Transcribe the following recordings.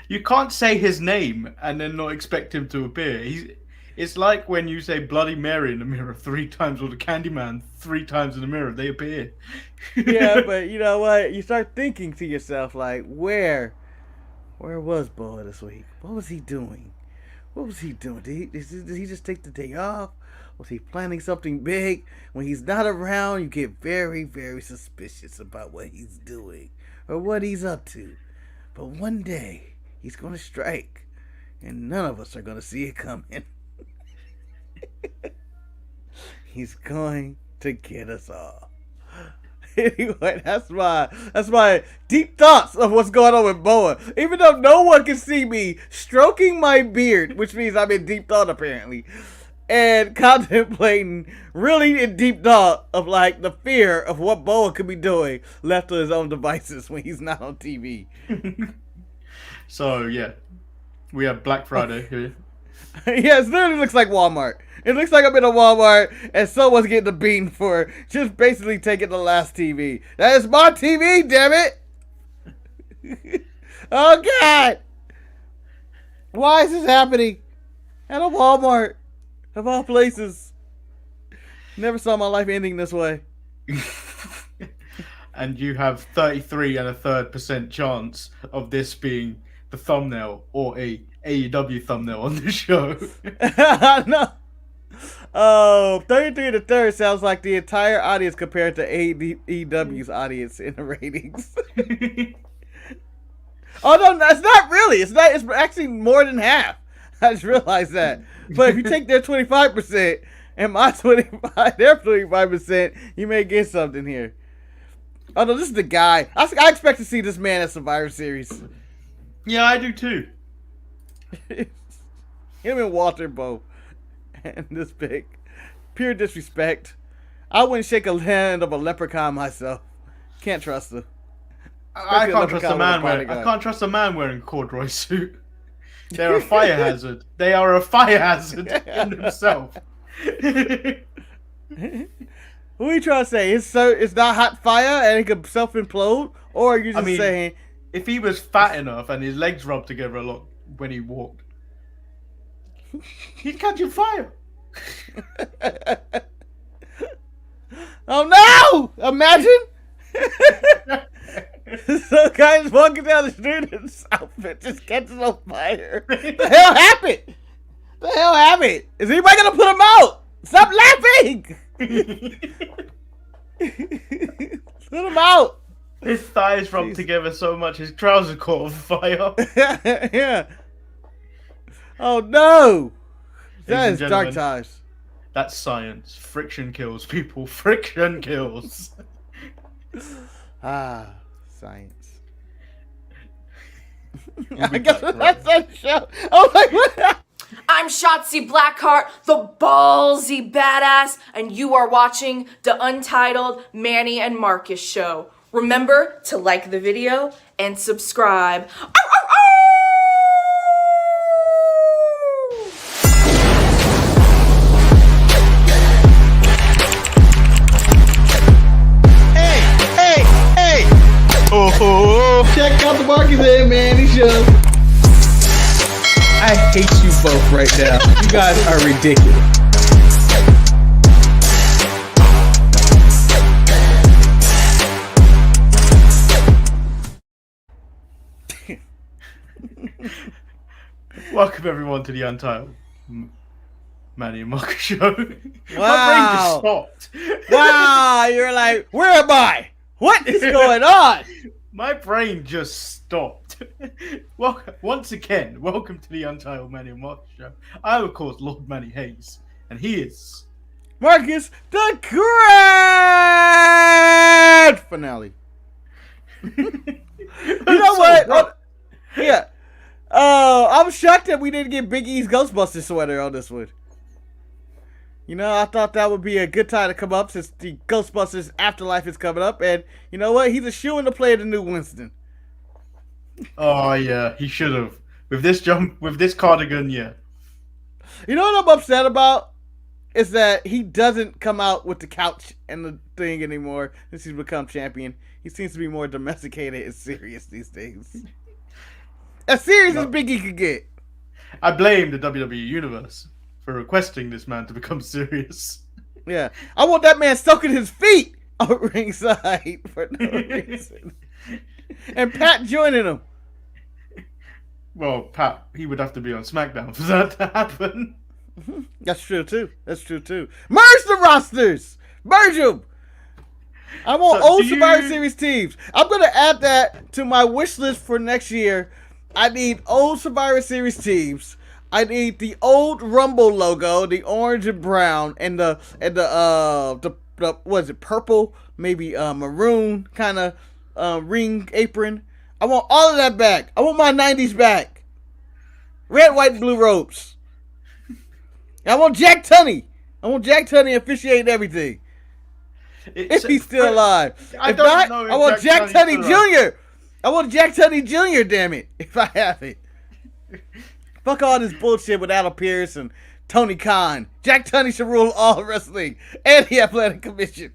You can't say his name and then not expect him to appear. It's like when you say Bloody Mary in the mirror 3 times or the Candyman 3 times in the mirror, they appear. Yeah, but you know what? You start thinking to yourself, like, where was Boa this week? What was he doing? What was he doing? Did he just take the day off? Was he planning something big? When he's not around, you get very, very suspicious about what he's doing or what he's up to. But one day, he's going to strike, and none of us are going to see it coming. He's going to get us all. Anyway, that's my deep thoughts of what's going on with Boa. Even though no one can see me stroking my beard, which means I'm in deep thought apparently, and contemplating really in deep thought of like the fear of what Boa could be doing left to his own devices when he's not on TV. So yeah, we have Black Friday here. Yeah, it literally looks like Walmart. It looks like I'm in a Walmart and someone's getting the bean for just basically taking the last TV. That is my TV, damn it! Oh God! Why is this happening at a Walmart of all places? Never saw my life ending this way. And you have 33 and a third% chance of this being the thumbnail or a AEW thumbnail on the show. No. Oh, 33 and a third sounds like the entire audience compared to AEW's audience in the ratings. Oh no, that's not really. It's not. It's actually more than half. I just realized that. But if you take their 25% and my 25, their 25%, you may get something here. Oh no, this is the guy. I expect to see this man at Survivor Series. Yeah, I do too. Him and Walter both. And this big. Pure disrespect. I wouldn't shake a hand of a leprechaun myself. Can't trust her. I can't trust a man wearing a corduroy suit. They're a fire hazard. They are a fire hazard in themselves. Who are you trying to say? It's not hot fire and it could self implode? Or are you just saying if he was fat enough and his legs rubbed together a lot when he walked, he'd catch on fire. Oh no! Imagine! Some guy just walking down the street and his outfit just catches on fire. The hell happened? The hell happened? Is anybody gonna put him out? Stop laughing! Put him out! His thighs rubbed together so much his trousers caught on fire. Yeah. Oh no! That is dark times. That's science. Friction kills people. Friction kills. Science. I guess that's that show. Oh my God. I'm Shotzi Blackheart, the ballsy badass, and you are watching the Untitled Manny and Marcus show. Remember to like the video and subscribe. Hey! Oh! Check out the Marcus and Manny show. I hate you both right now. You guys are ridiculous. Welcome everyone to the Untitled Manny and Marcus show. Wow. My brain just stopped. Wow, you're like, where am I? What is going on? My brain just stopped. Once again, welcome to the Untitled Manny and Marcus show. I am, of course, Lord Manny Hayes, and he is Marcus, the grand finale. You know what? Yeah. I'm shocked that we didn't get Big E's Ghostbusters sweater on this one. You know, I thought that would be a good time to come up since the Ghostbusters Afterlife is coming up. And you know what? He's a shoo-in to play the new Winston. Oh, yeah, he should have. With this cardigan, yeah. You know what I'm upset about? Is that he doesn't come out with the couch and the thing anymore since he's become champion. He seems to be more domesticated and serious these days. As serious No. as Biggie could get. I blame the WWE Universe for requesting this man to become serious. Yeah. I want that man soaking his feet on ringside for no reason. And Pat joining him. Well, Pat, he would have to be on SmackDown for that to happen. That's true too. Merge the rosters. Merge them. I want So, old do Survivor you- Series teams. I'm gonna add that to my wish list for next year. I need old Survivor Series teams. I need the old Rumble logo, the orange and brown, and the what is it, purple, maybe maroon kind of ring apron. I want all of that back. I want my 90s back. Red, white, and blue ropes. I want Jack Tunney. I want Jack Tunney officiating everything. If he's still alive. If not, I want Jack Tunney Jr. I want Jack Tunney Jr., damn it, if I have it. Fuck all this bullshit with Adam Pearce and Tony Khan. Jack Tunney should rule all wrestling and the Athletic Commission.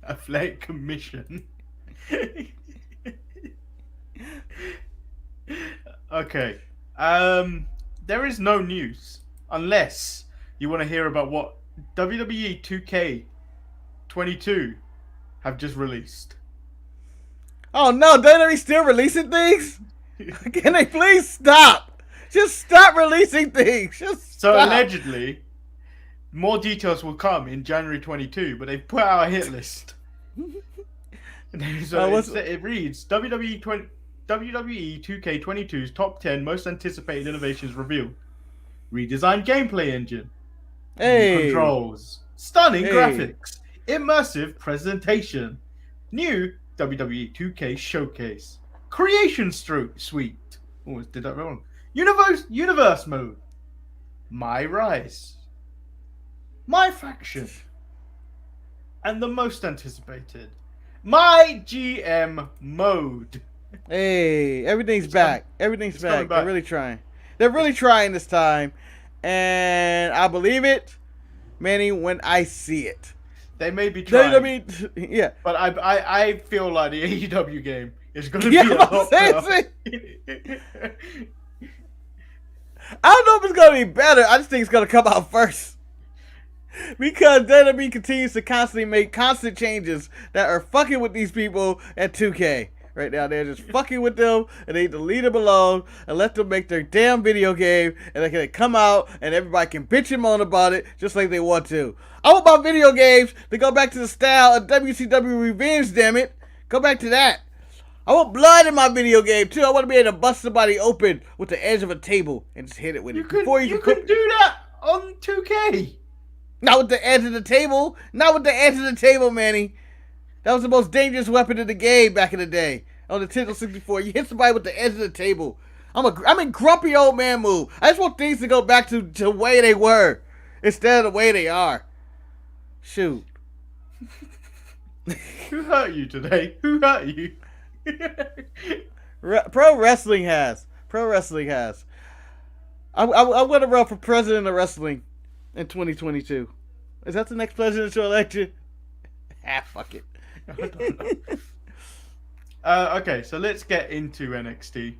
Athletic Commission. Okay. There is no news unless you want to hear about what WWE 2K22 have just released. Oh no, WWE still releasing things? Can they please stop? Just stop releasing things. Just So stop. allegedly, more details will come in January 22, but they've put out a hit list. So it reads WWE 2K22's top 10 most anticipated innovations revealed. Redesigned gameplay engine. Hey. New controls. Stunning Hey. graphics. Immersive presentation. New WWE 2K showcase. Creation suite. Oh, did that wrong. Universe mode. My Rise. My Faction. And the most anticipated. My GM mode. Hey, everything's back. Everything's it's coming back. back. They're really trying. They're really trying this time. And I believe it, Manny, when I see it. They may be trying. WWE, yeah. But I feel like the AEW game is going to Yeah, be a I'm lot saying, better. I don't know if it's going to be better. I just think it's going to come out first. Because WWE continues to constantly make constant changes that are fucking with these people at 2K. Right now, they're just fucking with them, and they need to leave them alone and let them make their damn video game, and they can come out and everybody can bitch and moan about it just like they want to. I want my video games to go back to the style of WCW Revenge, damn it. Go back to that. I want blood in my video game too. I want to be able to bust somebody open with the edge of a table and just hit it with You it. could Before do that on 2K. Not with the edge of the table. Not with the edge of the table, Manny. That was the most dangerous weapon in the game back in the day. On the Nintendo 64. You hit somebody with the edge of the table. I'm in grumpy old man move. I just want things to go back to the way they were. Instead of the way they are. Shoot. Who hurt you today? Who hurt you? Pro wrestling has. I'm going to run for president of wrestling in 2022. Is that the next presidential election? Fuck it. I don't know. Okay, so let's get into NXT.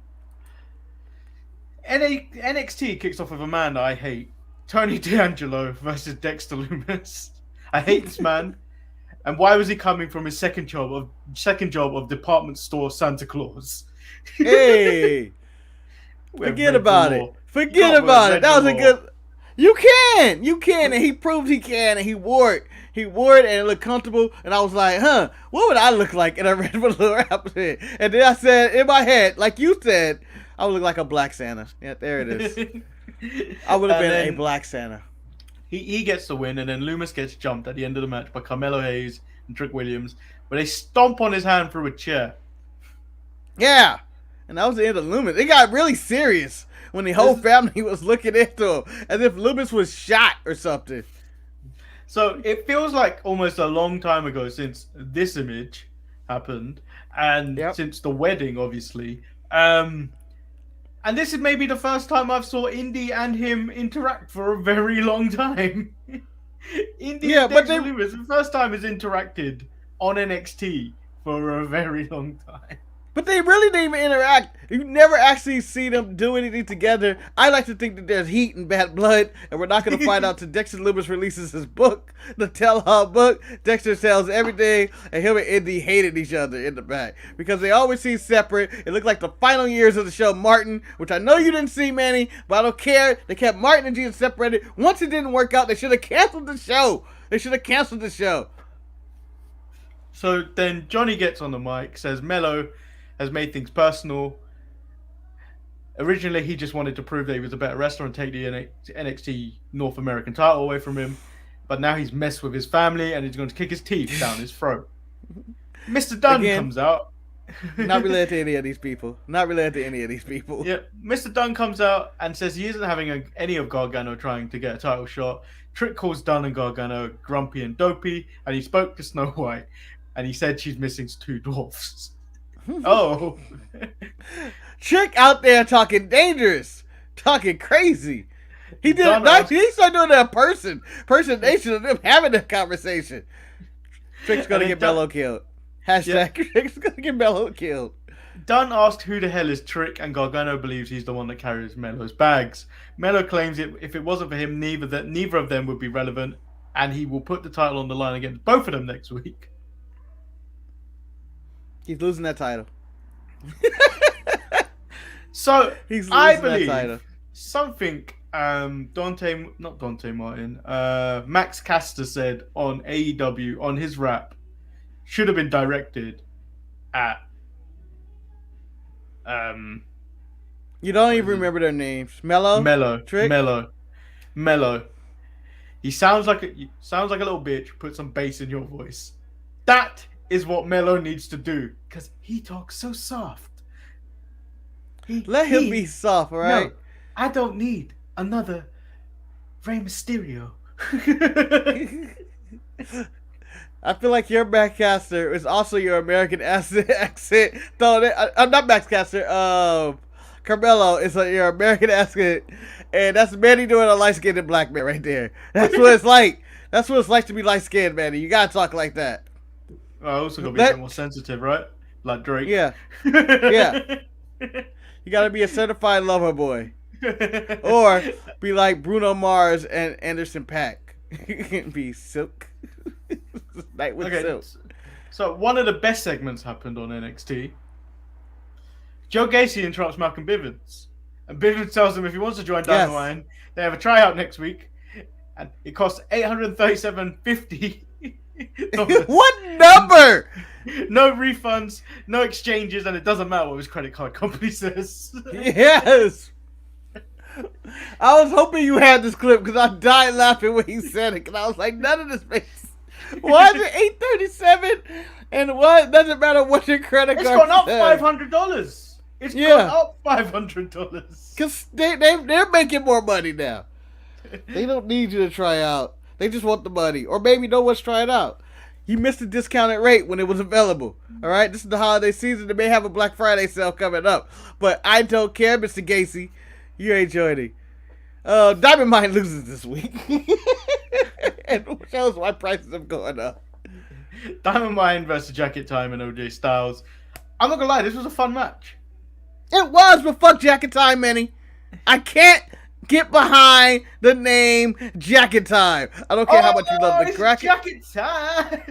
NXT kicks off with a man that I hate. Tony D'Angelo versus Dexter Lumis. I hate this man. And why was he coming from his second job of department store Santa Claus? Hey. Forget about it. Forget about it. That was a good... You can, and he proved he can, and he wore it. He wore it, and it looked comfortable, and I was like, what would I look like in a red velour outfit? And then I said, in my head, like you said, I would look like a black Santa. Yeah, there it is. I would have been a black Santa. He gets the win, and then Lumis gets jumped at the end of the match by Carmelo Hayes and Trick Williams, but they stomp on his hand through a chair. Yeah, and that was the end of Lumis. It got really serious when the whole family was looking into him, as if Lumis was shot or something. So it feels like almost a long time ago since this image happened, and since the wedding, obviously. And this is maybe the first time I've saw Indy and him interact for a very long time. Indy and Dexter Lumis, the first time has interacted on NXT for a very long time. But they really didn't even interact. You never actually see them do anything together. I like to think that there's heat and bad blood, and we're not going to find out till Dexter Lumis releases his book, the tell-all book. Dexter tells everything, and him and Indy hated each other in the back because they always seem separate. It looked like the final years of the show Martin, which I know you didn't see, Manny, but I don't care. They kept Martin and Gene separated. Once it didn't work out, they should have canceled the show. So then Johnny gets on the mic, says Melo has made things personal. Originally, he just wanted to prove that he was a better wrestler and take the NXT North American title away from him. But now he's messed with his family and he's going to kick his teeth down his throat. Mr. Dunn comes out. Not related to any of these people. Yeah, Mr. Dunn comes out and says he isn't having any of Gargano trying to get a title shot. Trick calls Dunn and Gargano grumpy and dopey, and he spoke to Snow White, and he said she's missing 2 dwarfs. Oh. Trick out there talking dangerous, talking crazy. He did it nice. He started doing that personation of them having that conversation. Trick's gonna get Melo killed. Hashtag Trick's gonna get Melo killed. Dunn asked who the hell is Trick, and Gargano believes he's the one that carries Melo's bags. Melo claims if it wasn't for him, neither of them would be relevant, and he will put the title on the line against both of them next week. He's losing that title. So he's losing I believe that title. Something Max Caster said on AEW on his rap should have been directed at you don't even remember their names. Melo, Trick, Melo. He sounds like a little bitch. Put some bass in your voice. That is what Melo needs to do because he talks so soft. Let him be soft, all right? No, I don't need another Rey Mysterio. I feel like your Max Caster is also your American accent. I'm not Max Caster. Carmelo is your American accent, and that's Manny doing a light-skinned black man right there. That's what it's like. That's what it's like to be light-skinned, Manny. You gotta talk like that. I also gotta be a bit more sensitive, right? Like Drake. Yeah. Yeah. You gotta be a certified lover boy. Or be like Bruno Mars and Anderson .Paak. Be Silk. Night with Silk. So one of the best segments happened on NXT. Joe Gacy interrupts Malcolm Bivens. And Bivens tells him if he wants to join Dynamite, they have a tryout next week. And it costs $837.50. What number? No refunds, no exchanges, and it doesn't matter what his credit card company says. Yes. I was hoping you had this clip because I died laughing when he said it. Because I was like, none of this makes. Why is it $837? And what? It doesn't matter what your credit card. It's gone up $500. It's gone up $500. Because they're making more money now. They don't need you to try out. They just want the money. Or maybe no one's trying out. You missed the discounted rate when it was available. All right? This is the holiday season. They may have a Black Friday sale coming up. But I don't care, Mr. Gacy. You ain't joining. Diamond Mine loses this week. And shows why prices have gone up. Diamond Mine versus Jacket Time and OJ Styles. I'm not going to lie. This was a fun match. It was, but fuck Jacket Time, Manny. I can't get behind the name Jacket Time. I don't care how much you love the crack. Jacket Time.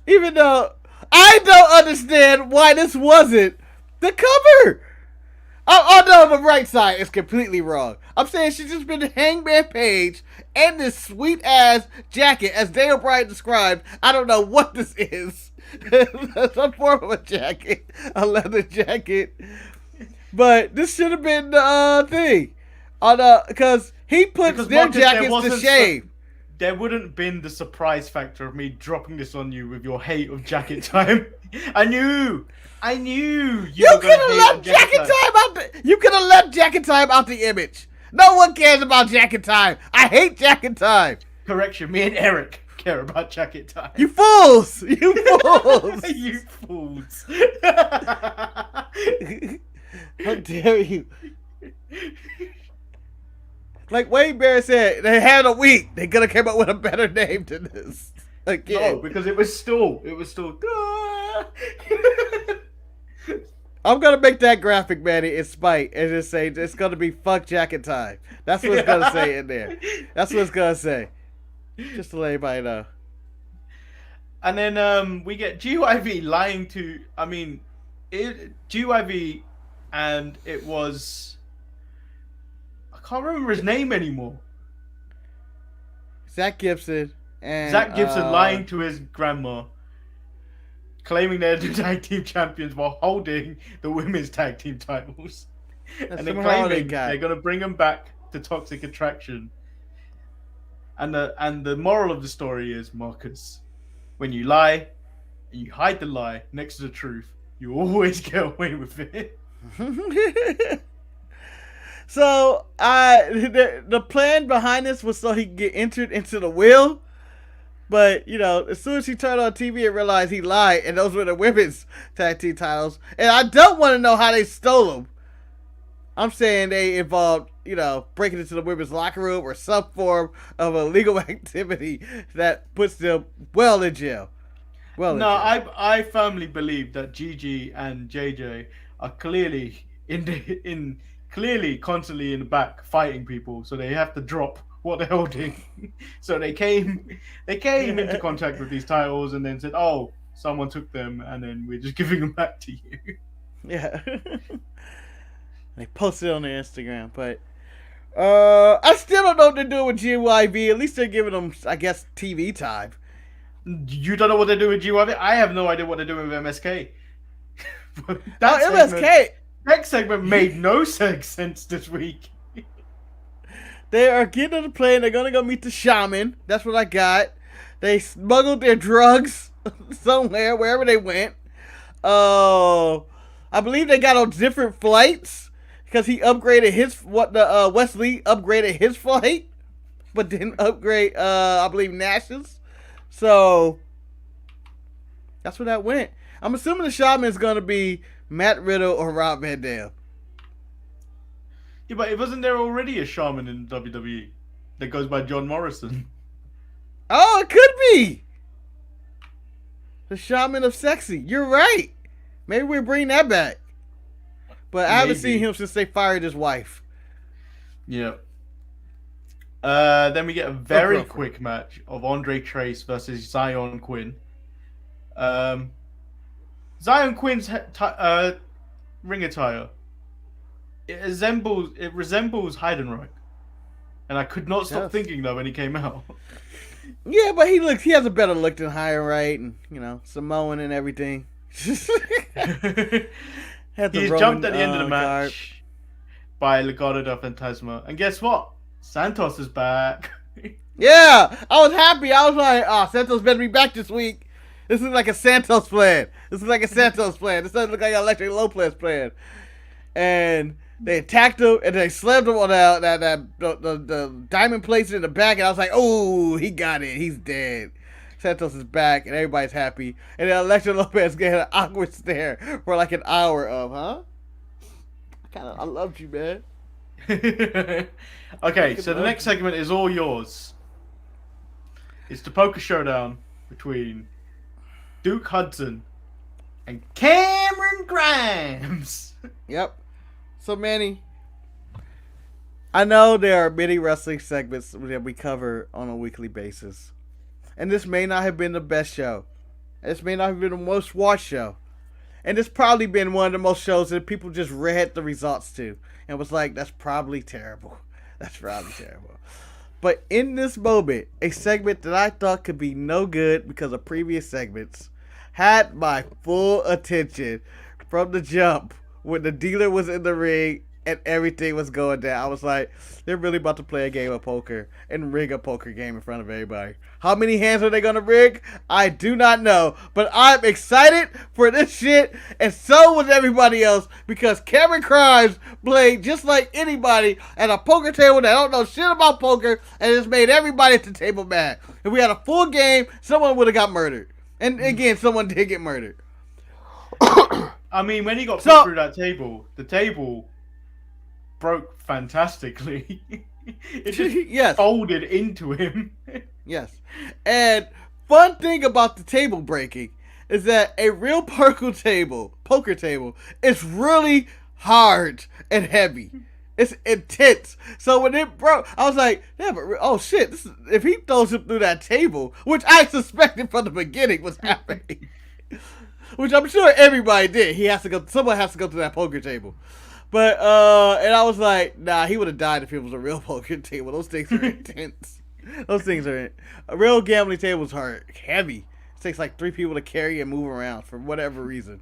Even though I don't understand why this wasn't the cover. Oh no, the right side is completely wrong. I'm saying she's just been the Hangman Page and this sweet ass jacket, as Dale Bryan described. I don't know what this is. Some form of a jacket, a leather jacket. But this should have been the thing. Because he puts their jackets to shame. There wouldn't have been the surprise factor of me dropping this on you with your hate of Jacket Time. I knew you could have left Jacket Time out. You could have left Jacket Time out the image. No one cares about Jacket Time. I hate Jacket Time. Correction, me and Eric care about Jacket Time. You fools! You fools! You fools! How dare you? Like Wayne Bear said, they had a week. They could have came up with a better name than this. Again. No, because it was still. I'm gonna make that graphic, Manny, in spite, and just say it's gonna be fuck jacket time. That's what it's gonna say in there. That's what it's gonna say. Just to let everybody know. And then we get GYV lying to. GYV, and it was. I can't remember his name anymore. Zach Gibson lying to his grandma, claiming they're the tag team champions while holding the women's tag team titles, and then claiming they're gonna bring them back to Toxic Attraction. And the moral of the story is, Marcus, when you lie and you hide the lie next to the truth, you always get away with it. So, the plan behind this was so he could get entered into the will. But, as soon as he turned on TV and realized he lied, and those were the women's tag team titles. And I don't want to know how they stole them. I'm saying they involved, breaking into the women's locker room or some form of illegal activity that puts them well in jail. I firmly believe that Gigi and JJ are clearly constantly in the back fighting people, so they have to drop what they're holding. So they came into contact with these titles and then said, "Oh, someone took them, and then we're just giving them back to you." Yeah. They posted it on their Instagram, but I still don't know what they're doing with GYV. At least they're giving them, I guess, TV time. You don't know what they're doing with GYV? I have no idea what they're doing with MSK. MSK. That segment made no sense this week. They are getting on the plane. They're gonna go meet the shaman. That's what I got. They smuggled their drugs somewhere, wherever they went. I believe they got on different flights because he upgraded Wesley upgraded his flight, but didn't upgrade I believe Nash's. So that's where that went. I'm assuming the shaman is gonna be Matt Riddle or Rob Van Dam. Yeah, but wasn't there already a shaman in WWE that goes by John Morrison? Oh, it could be the shaman of sexy. You're right. Maybe we'll bring that back. But I haven't seen him since they fired his wife. Yeah. Then we get a very quick match of Andre Trace versus Zion Quinn. Zion Quinn's ring attire. It resembles Heidenreich. And I could not stop thinking that when he came out. Yeah, but he has a better look than Heidenreich, and Samoan and everything. He's jumped at the end of the match by Legado del Fantasma. And guess what? Santos is back. Yeah, I was happy. I was like, Santos better be back this week. This is like a Santos plan. This doesn't look like an Electric Lopez plan. And they attacked him, and they slammed him on the diamond plates in the back, and I was like, oh, he got it. He's dead. Santos is back, and everybody's happy. And then Electric Lopez get an awkward stare for like an hour of, huh? I loved you, man. Okay, so the next segment is all yours. It's the poker showdown between Duke Hudson and Cameron Grimes. Yep. So, Manny, I know there are many wrestling segments that we cover on a weekly basis. And this may not have been the best show. This may not have been the most watched show. And it's probably been one of the most shows that people just read the results to. And was like, that's probably terrible. But in this moment, a segment that I thought could be no good because of previous segments had my full attention from the jump when the dealer was in the ring and everything was going down. I was like, they're really about to play a game of poker and rig a poker game in front of everybody. How many hands are they going to rig? I do not know. But I'm excited for this shit, and so was everybody else, because Cameron Grimes played just like anybody at a poker table that don't know shit about poker, and it's made everybody at the table mad. If we had a full game, someone would have got murdered. And again, someone did get murdered. I mean, when he got put through that table, the table broke fantastically. It just folded into him. Yes. And fun thing about the table breaking is that a real poker table is really hard and heavy. It's intense. So when it broke, I was like, yeah, but oh shit, if he throws him through that table, which I suspected from the beginning was happening, which I'm sure everybody did. Someone has to go through that poker table. But, and I was like, nah, he would have died if it was a real poker table. Those things are intense. Those things are, real gambling tables are heavy. It takes like 3 people to carry and move around for whatever reason.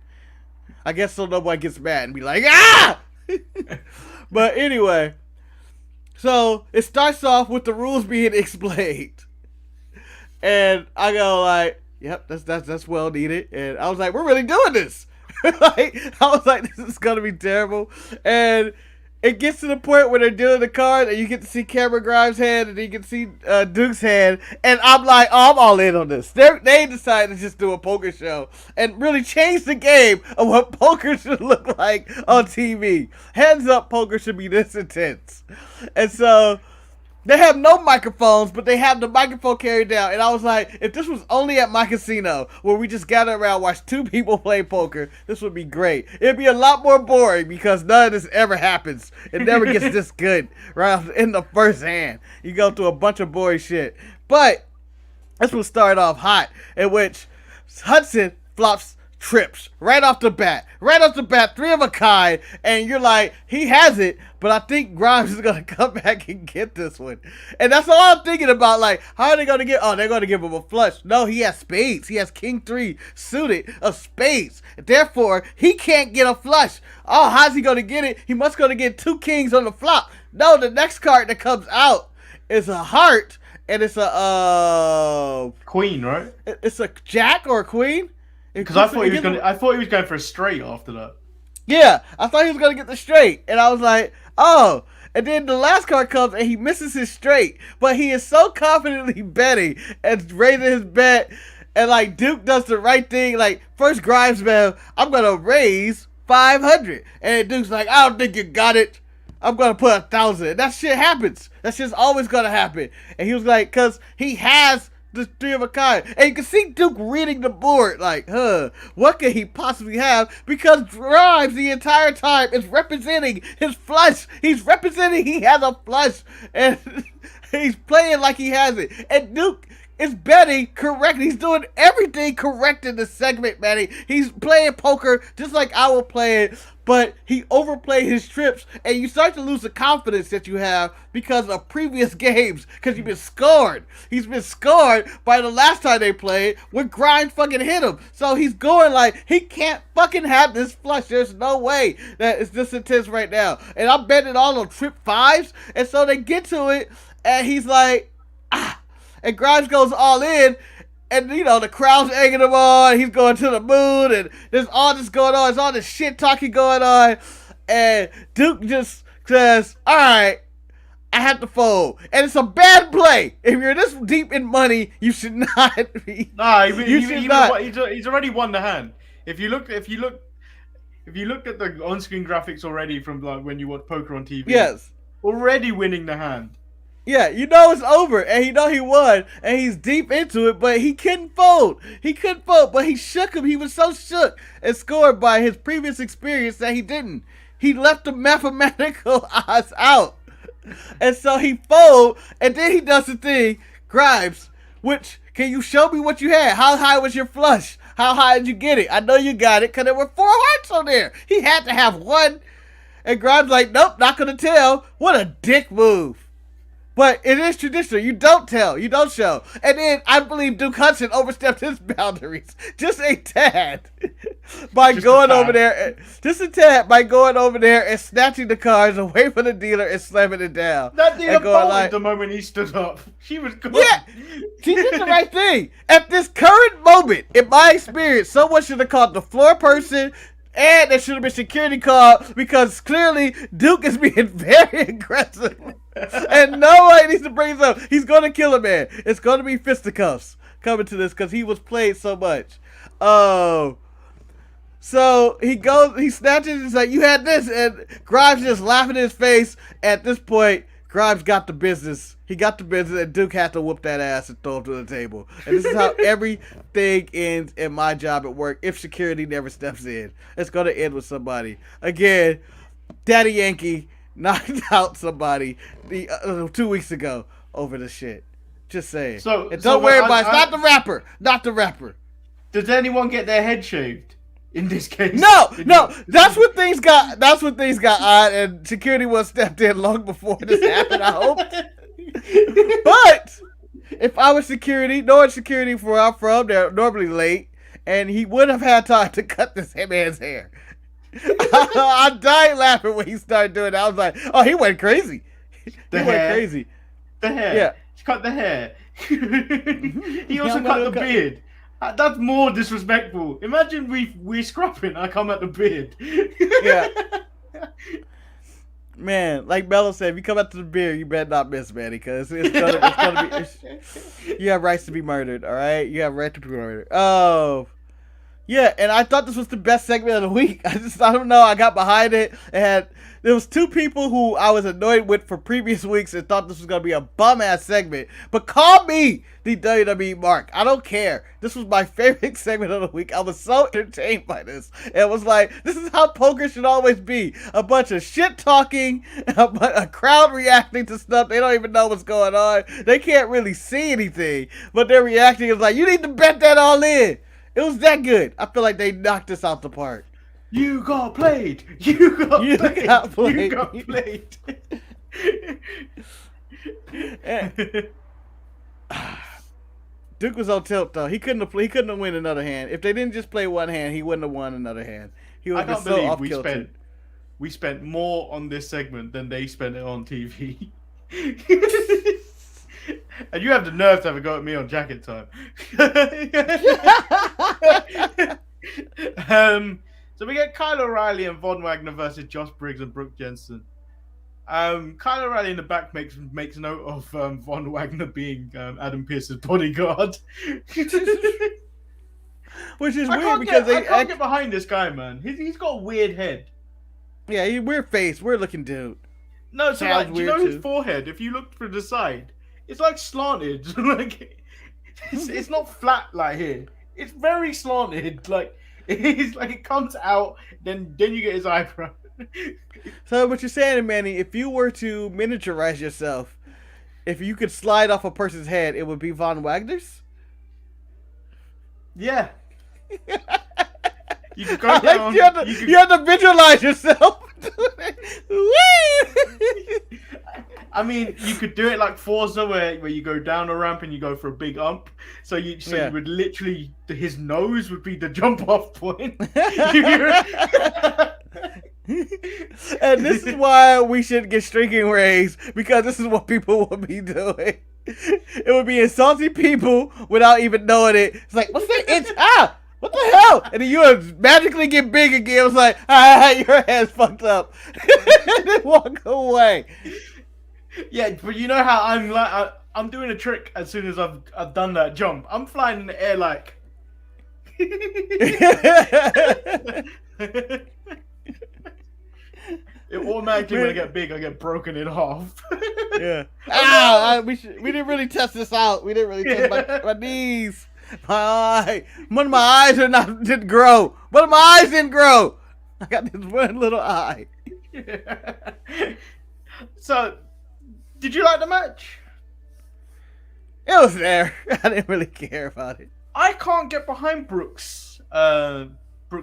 I guess so nobody gets mad and be like, ah! But anyway, so it starts off with the rules being explained. And I go like, yep, that's well needed. And I was like, we're really doing this. I was like, this is going to be terrible. And it gets to the point where they're doing the card and you get to see Cameron Grimes' hand and you can see Duke's hand. And I'm like, oh, I'm all in on this. They decided to just do a poker show and really change the game of what poker should look like on TV. Hands up, poker should be this intense. And so they have no microphones, but they have the microphone carried down. And I was like, if this was only at my casino, where we just gather around, watch 2 people play poker, this would be great. It'd be a lot more boring because none of this ever happens. It never gets this good right in the first hand. You go through a bunch of boring shit. But this will start off hot, in which Hudson flops trips right off the bat, 3 of a kind, and you're like, he has it, but I think Grimes is gonna come back and get this one. And that's all I'm thinking about, like, how are they gonna get, they're gonna give him a flush. No, he has spades. He has king 3 suited of spades, therefore he can't get a flush. Oh, how's he gonna get it? He must gonna get 2 kings on the flop. No, the next card that comes out is a heart, and it's a queen, right? It's a jack or a queen. Because I thought he was going for a straight after that. Yeah, I thought he was gonna get the straight, and I was like, oh. And then the last card comes, and he misses his straight, but he is so confidently betting and raising his bet, and like Duke does the right thing. Like first Grimes, man, I'm gonna raise 500, and Duke's like, I don't think you got it. I'm gonna put 1,000. And that shit happens. That shit's always gonna happen. And he was like, cause he has the 3 of a kind. And you can see Duke reading the board like, what could he possibly have? Because Grimes the entire time is representing his flush. He's representing he has a flush. And he's playing like he has it. And Duke is betting correct. He's doing everything correct in the segment, Manny. He's playing poker just like I will play it. But he overplayed his trips, and you start to lose the confidence that you have because of previous games, because you've been scored. He's been scored by the last time they played when Grimes fucking hit him. So he's going like, he can't fucking have this flush. There's no way that it's this intense right now. And I'm betting all on trip 5s, and so they get to it, and he's like, and Grimes goes all in. And, you know, the crowd's egging him on. He's going to the moon. And there's all this going on. There's all this shit talking going on. And Duke just says, all right, I have to fold. And it's a bad play. If you're this deep in money, you should not be. Nah, he's already won the hand. If you looked at the on-screen graphics already from like when you watch poker on TV. Yes. Already winning the hand. Yeah, you know it's over, and you know he won, and he's deep into it, but he couldn't fold. But he shook him. He was so shook and scored by his previous experience that he didn't. He left the mathematical odds out. And so he fold, and then he does the thing, Grimes, which, can you show me what you had? How high was your flush? How high did you get it? I know you got it, because there were 4 hearts on there. He had to have 1. And Grimes like, nope, not going to tell. What a dick move. But it is traditional. You don't tell. You don't show. And then I believe Duke Hudson overstepped his boundaries just a tad by going over there. Just a tad by going over there and snatching the cards away from the dealer and slamming it down. That dealer bolted the moment he stood up. She was good. Yeah, she did the right thing. At this current moment, in my experience, someone should have called the floor person. And there should have been security called because clearly Duke is being very aggressive. And nobody needs to bring this up. He's going to kill a man. It's going to be fisticuffs coming to this because he was played so much. So he snatches, he's like, you had this. And Grimes just laughing in his face. At this point, Grimes got the business. He got the business, and Duke had to whoop that ass and throw him to the table. And this is how everything ends in my job at work if security never steps in. It's going to end with somebody. Again, Daddy Yankee knocked out somebody 2 weeks ago over the shit. Just saying. And don't worry about it. It's not the rapper. Not the rapper. Does anyone get their head shaved in this case? No. That's when things got odd, and security was stepped in long before this happened, I hope. But if I was security, knowing security for where I'm from, they're normally late, and he would have had time to cut this man's hair. I died laughing when he started doing that. I was like, oh, he went crazy. Went crazy. The hair. Yeah. He cut the hair. He also cut the beard. That's more disrespectful. Imagine we scrubbing. I come at the beard. Yeah. Man, like Mello said, if you come out to the beard, you better not miss, man, because it's gonna be. You have rights to be murdered, all right? You have right to be murdered. Oh. Yeah, and I thought this was the best segment of the week. I don't know. I got behind it. There was two people who I was annoyed with for previous weeks and thought this was going to be a bum-ass segment. But call me the WWE Mark. I don't care. This was my favorite segment of the week. I was so entertained by this. It was like, this is how poker should always be. A bunch of shit-talking, a crowd reacting to stuff. They don't even know what's going on. They can't really see anything. But they're reacting. It's like, you need to bet that all in. It was that good. I feel like they knocked us out the park. You got played. You got played. Duke was on tilt though. He couldn't have win another hand. If they didn't just play one hand, he wouldn't have won another hand. He would have been so off kilter. We spent more on this segment than they spent it on TV. And you have the nerve to have a go at me on jacket time. So we get Kyle O'Reilly and Von Wagner versus Josh Briggs and Brooke Jensen. Kyle O'Reilly in the back makes note of Von Wagner being Adam Pearce's bodyguard. Which is weird because I can't get behind this guy, man. He's got a weird head. Yeah, weird face, weird looking dude. No, so like, do you know his forehead? If you look from the side, it's like slanted. Like it's not flat like here. It's very slanted. Like it's like it comes out, then you get his eyebrow. So what you're saying, Manny, if you were to miniaturize yourself, if you could slide off a person's head, it would be Von Wagner's? Yeah. You could go down. You have to visualize yourself. I mean, you could do it like Forza, where you go down a ramp and you go for a big ump. So you would literally, his nose would be the jump off point. And this is why we should get streaking rays, because this is what people would be doing. It would be insulting people without even knowing it. It's like, what's that? What the hell? And then you would magically get big again. It was like, your head's fucked up. And then walk away. Yeah, but you know how I'm like, I'm doing a trick as soon as I've done that jump. I'm flying in the air like. It automatically, when I get big, I get broken in half. Yeah. We didn't really test this out. We didn't really test my knees. My eye. One of my eyes didn't grow. One of my eyes didn't grow. I got this one little eye. Yeah. So, did you like the match? It was there. I didn't really care about it. I can't get behind Brooks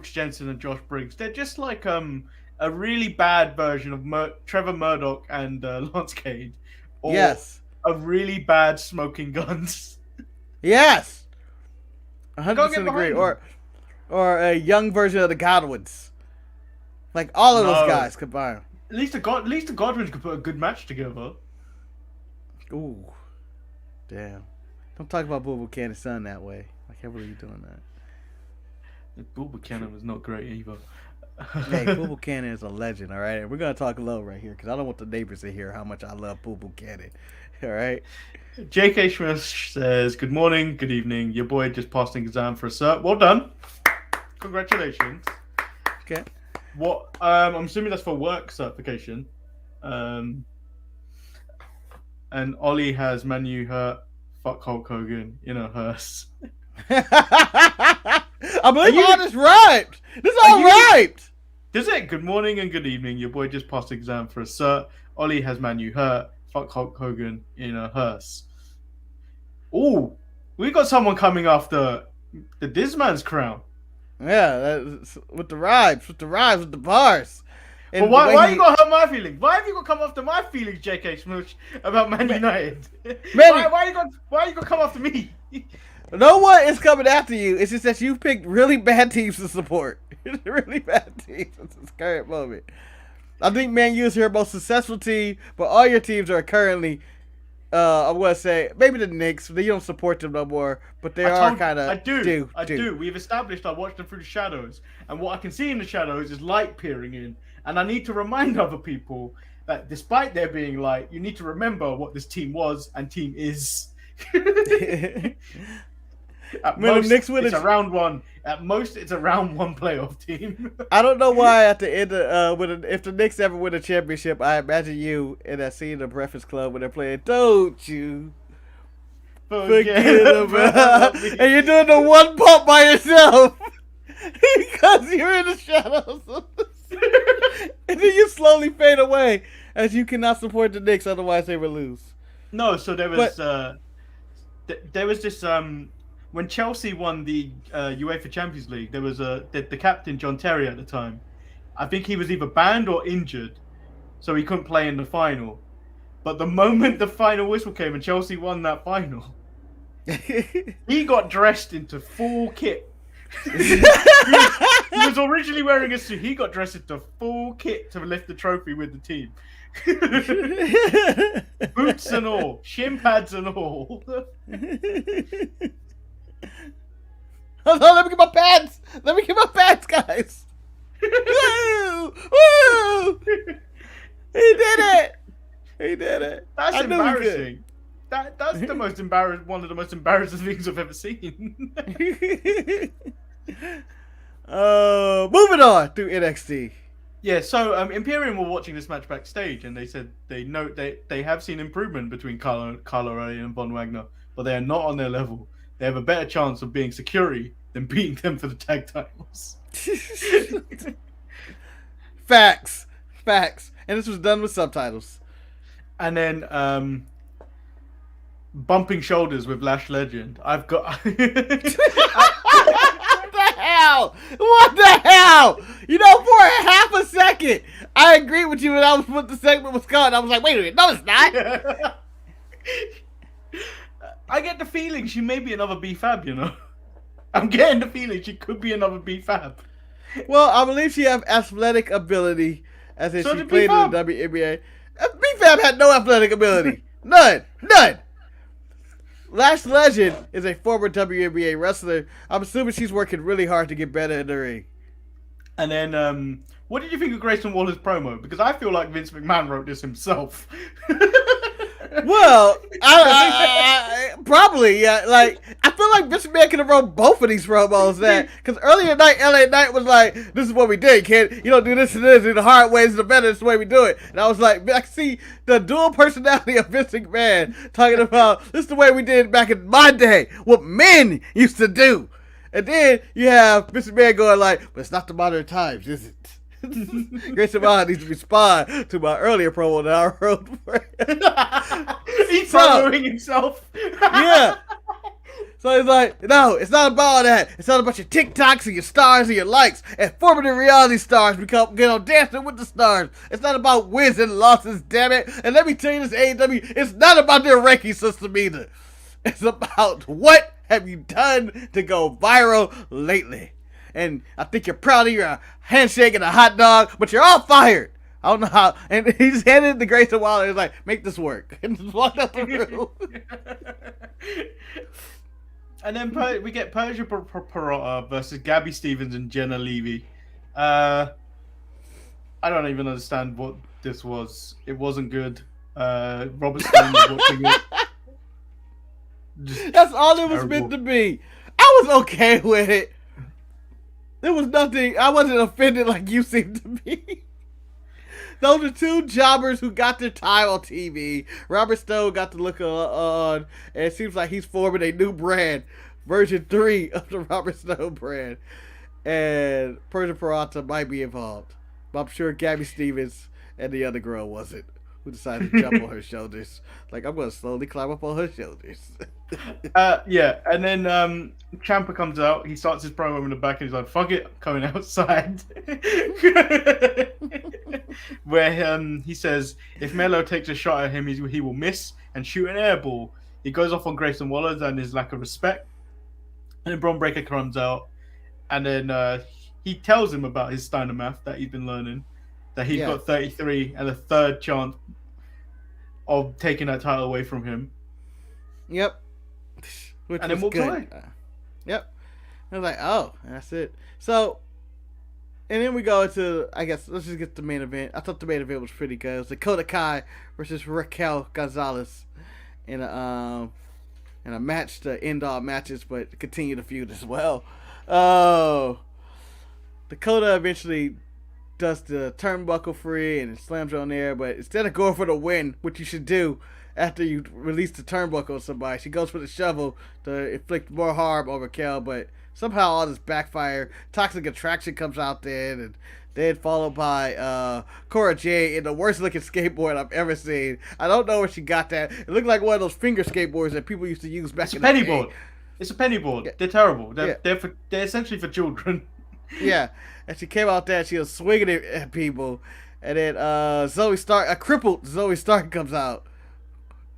Jensen and Josh Briggs. They're just like a really bad version of Trevor Murdoch and Lance Cade. Or yes. A really bad Smoking Guns. Yes. 100% agree. Or a young version of the Godwins. Like all of those guys combined. At least the Godwins could put a good match together. Ooh. Damn. Don't talk about Boo Buchanan's son that way. I can't believe you're doing that. Boo Buchanan was not great either. Hey, Boo Buchanan is a legend, all right? And we're going to talk low right here because I don't want the neighbors to hear how much I love Boo Buchanan. All right? J.K. Schmidt says, good morning, good evening. Your boy just passed an exam for a cert. Well done. Congratulations. Okay. I'm assuming that's for work certification. and Ollie has Manu hurt. Fuck Hulk Hogan in a hearse. I believe all this rhymed. This all rhymed. Does it? Good morning and good evening. Your boy just passed exam for a cert. Ollie has Manu hurt. Fuck Hulk Hogan in a hearse. Oh, we got someone coming after the Disman's crown. Yeah, that's with the rhymes, with the bars. And well, why you got to hurt my feelings? Why have you got to come after my feelings, JK Smooch, about Man United? Why you got to come after me? No one is coming after you. It's just that you picked really bad teams to support. Really bad teams at this current moment. I think Man U is your most successful team, but all your teams are currently, I'm going to say, maybe the Knicks. You don't support them no more, but they are kind of... I do. We've established I watch them through the shadows, and what I can see in the shadows is light peering in. And I need to remind other people that despite there being light, you need to remember what this team was and team is. At most, it's a round one. At most, it's a round one playoff team. I don't know why at the end of if the Knicks ever win a championship, I imagine you in that scene in the Breakfast Club when they're playing "Don't You Forget About Me," and you're doing the one pump by yourself because you're in the shadows. And then you slowly fade away as you cannot support the Knicks, otherwise they will lose. No, so there was this when Chelsea won the UEFA Champions League, there was the captain John Terry at the time. I think he was either banned or injured, so he couldn't play in the final. But the moment the final whistle came and Chelsea won that final, he got dressed into full kit. He was originally wearing a suit. He got dressed into full kit to lift the trophy with the team. Boots and all, shin pads and all. Hold on, let me get my pants. Let me get my pants, guys. Woo! Woo! He did it. He did it. That's embarrassing. That's the most one of the most embarrassing things I've ever seen. Moving on through NXT. Yeah, so Imperium were watching this match backstage, and they said they have seen improvement between Kyle O'Reilly and Von Wagner, but they are not on their level. They have a better chance of being Security than beating them for the tag titles. Facts. And this was done with subtitles. And then bumping shoulders with Lash Legend. I've got... What the hell? You know, for half a second, I agreed with you when I was what the segment was called. I was like, wait a minute, no, it's not. I get the feeling she may be another B-Fab, you know. I'm getting the feeling she could be another B-Fab. Well, I believe she has athletic ability, as if she played in the WNBA. B-Fab had no athletic ability. None. Lash Legend is a former WNBA wrestler. I'm assuming she's working really hard to get better in the ring. And then, what did you think of Grayson Waller's promo? Because I feel like Vince McMahon wrote this himself. Well, I probably, yeah. Like, I feel like Vince McMahon could have wrote both of these promos there. Because earlier night, LA Knight was like, this is what we did, kid. You don't do this and this. Do the hard ways, the better. It's the way we do it. And I was like, I see the dual personality of Vince McMahon talking about, this is the way we did it back in my day. What men used to do. And then you have Vince McMahon going like, but it's not the modern times, is it? Grayson Waller needs to respond to my earlier promo that I wrote for him. He's promoting himself. Yeah. So he's like, no, it's not about that. It's not about your TikToks and your stars and your likes. And formative reality stars get on Dancing with the Stars. It's not about wins and losses, damn it. And let me tell you this, AEW, it's not about their ranking system either. It's about what have you done to go viral lately. And I think you're proud of your handshake and a hot dog, but you're all fired. I don't know how. And he just handed it to Grayson Waller. He's like, make this work. And just walked out the room. And then we get Persia Pirotta versus Gabby Stevens and Jenna Levy. I don't even understand what this was. It wasn't good. Robert Steiner was watching it. That's all it was meant to be. I was okay with it. There was nothing. I wasn't offended like you seemed to be. Those are two jobbers who got their time on TV. Robert Stone got to look on, and it seems like he's forming a new brand, version 3 of the Robert Stone brand. And Persia Pirotta might be involved. But I'm sure Gabby Stevens and the other girl wasn't, who decided to jump on her shoulders. Like, I'm going to slowly climb up on her shoulders. Yeah, and then Ciampa comes out. He starts his promo in the back, and he's like, "Fuck it, I'm coming outside." Where he says, if Melo takes a shot at him, he will miss and shoot an air ball. He goes off on Grayson Waller and his lack of respect. And then Braun Breaker comes out, and then he tells him about his Steiner math that he's been learning, that he's got 33 and a third chance of taking that title away from him. Yep. Which and then walks away. Yep. I was like, oh, that's it. So, and then we go into, I guess, let's just get to the main event. I thought the main event was pretty good. It was Dakota Kai versus Raquel Gonzalez in a match to end all matches, but continue the feud as well. Dakota eventually does the turnbuckle free and slams her on there, but instead of going for the win, which you should do after you release the turnbuckle on somebody, she goes for the shovel to inflict more harm on Raquel, but somehow all this backfire. Toxic Attraction comes out there, and then followed by Cora Jade in the worst looking skateboard I've ever seen. I don't know where she got that. It looked like one of those finger skateboards that people used to use back in the day. It's a penny board. It's a penny board. Yeah. They're terrible. They're essentially for children. Yeah, and she came out there and she was swinging it at people, and then a crippled Zoe Stark comes out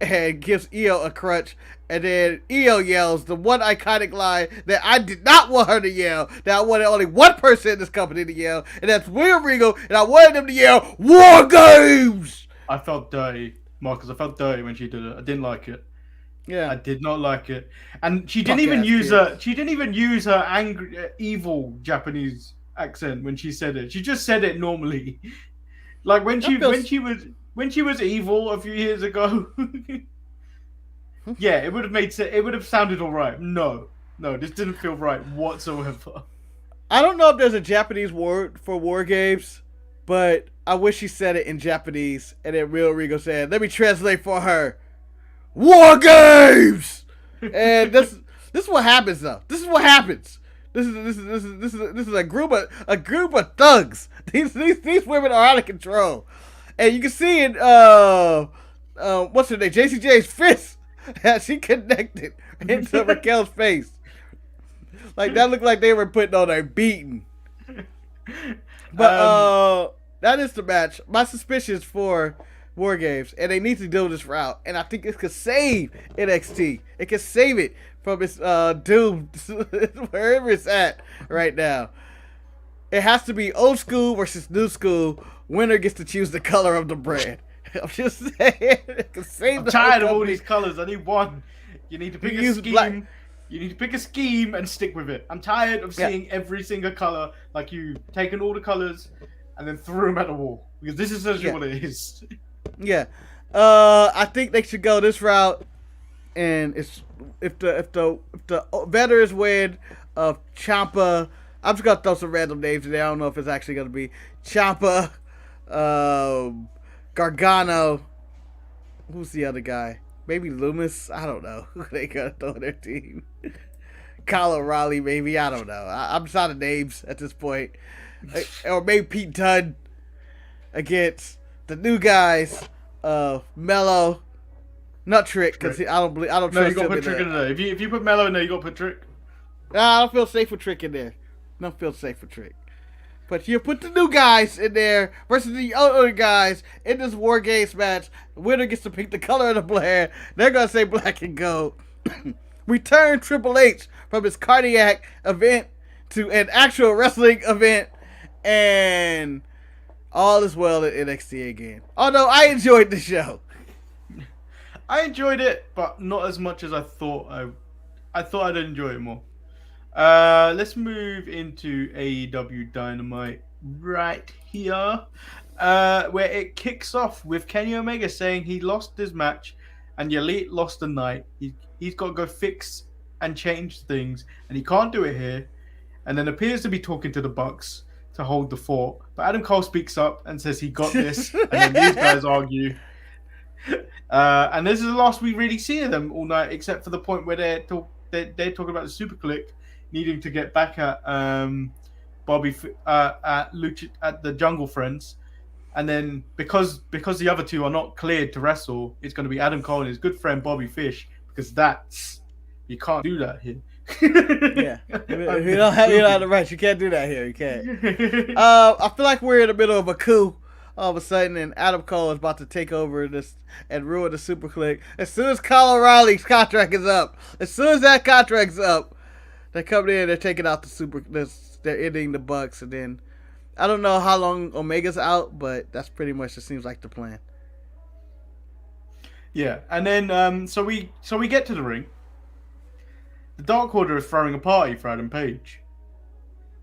and gives Io a crutch, and then Io yells the one iconic line that I did not want her to yell, that I wanted only one person in this company to yell, and that's William Regal, and I wanted them to yell, War Games! I felt dirty, Marcus. I felt dirty when she did it. I didn't like it. Yeah, I did not like it, and she didn't even use her angry, evil Japanese accent when she said it. She just said it normally, like when she was evil a few years ago. Yeah, it would have made sense. It would have sounded all right. No, this didn't feel right whatsoever. I don't know if there's a Japanese word for War Games, but I wish she said it in Japanese, and then Real Regal said, "Let me translate for her." War Games, and this is what happens though. This is what happens. This is a group of thugs. These women are out of control, and you can see in what's her name, JCJ's fist as she connected into Raquel's face. Like that looked like they were putting on a beating. But that is the match. My suspicions for War Games, and they need to do this route, and I think it could save NXT. It could save it from its doom wherever it's at right now. It has to be old school versus new school. Winner gets to choose the color of the brand. I'm just saying, it could save. I'm tired of all these colors. I need one. You need to pick a scheme. Black. You need to pick a scheme and stick with it. I'm tired of seeing every single color, like you taken all the colors and then threw them at the wall, because this is essentially what it is. Yeah, I think they should go this route, and it's if the veterans win of Ciampa, I'm just gonna throw some random names in there. I don't know if it's actually gonna be Ciampa, Gargano. Who's the other guy? Maybe Loomis. I don't know who they gonna throw in their team. Kyle O'Reilly, maybe. I don't know. I'm just out of names at this point. Or maybe Pete Dunne against the new guys, Mello, not Trick, because I don't trust him. No, you got to put Trick in there. If you put Mello in there, you got to put Trick. Nah, I don't feel safe with Trick in there. Don't feel safe with Trick. But you put the new guys in there versus the other guys in this War Games match. The winner gets to pick the color of the brand. They're gonna say black and gold. Return Triple H from his cardiac event to an actual wrestling event, and all is well at NXT again. Although I enjoyed the show. I enjoyed it, but not as much as I thought. I thought I'd enjoy it more. Let's move into AEW Dynamite right here, where it kicks off with Kenny Omega saying he lost his match and the Elite lost the night. He's got to go fix and change things, and he can't do it here. And then appears to be talking to the Bucks to hold the fort. But Adam Cole speaks up and says he got this, and then these guys argue. And this is the last we really see of them all night, except for the point where they're talking about the Super Click needing to get back at Bobby at the Jungle Friends, and then because the other two are not cleared to wrestle, it's going to be Adam Cole and his good friend Bobby Fish, because you can't do that here. Yeah, you don't have the rights. You can't do that here. You can't. I feel like we're in the middle of a coup. All of a sudden, and Adam Cole is about to take over this and ruin the Super Click. As soon as Kyle O'Reilly's contract is up, as soon as that contract's up, they're coming in. They're taking out they're ending the Bucks, and then I don't know how long Omega's out, but that's pretty much it seems like the plan. Yeah, and then so we get to the ring. The Dark Order is throwing a party for Adam Page.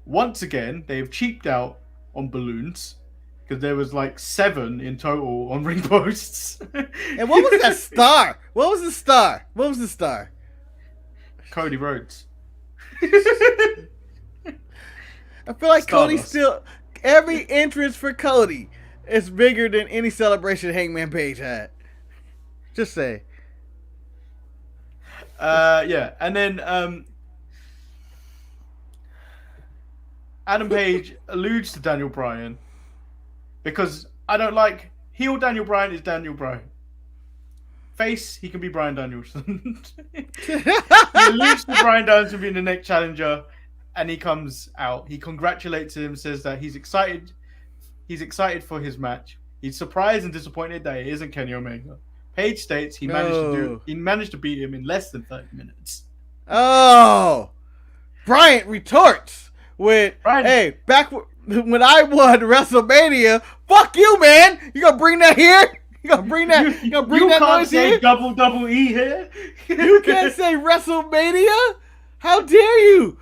Once again, they've cheaped out on balloons, because there was like 7 in total on ring posts. And what was that star? What was the star? Cody Rhodes. I feel like Stardust. Cody's still... Every entrance for Cody is bigger than any celebration Hangman Page had. Just say. Yeah, and then Adam Page alludes to Daniel Bryan, because I don't like... Heel Daniel Bryan is Daniel Bryan. Face, he can be Bryan Danielson. He alludes to Bryan Danielson being the next challenger, and he comes out. He congratulates him, says that he's excited. He's excited for his match. He's surprised and disappointed that it isn't Kenny Omega. Page states he managed to beat him in less than 30 minutes. Oh, Bryant retorts with, "Hey, back when I won WrestleMania, fuck you, man. You gonna bring that here? You gonna bring that? You gonna bring that noise here? You can't say double E here. You can't say WrestleMania? How dare you?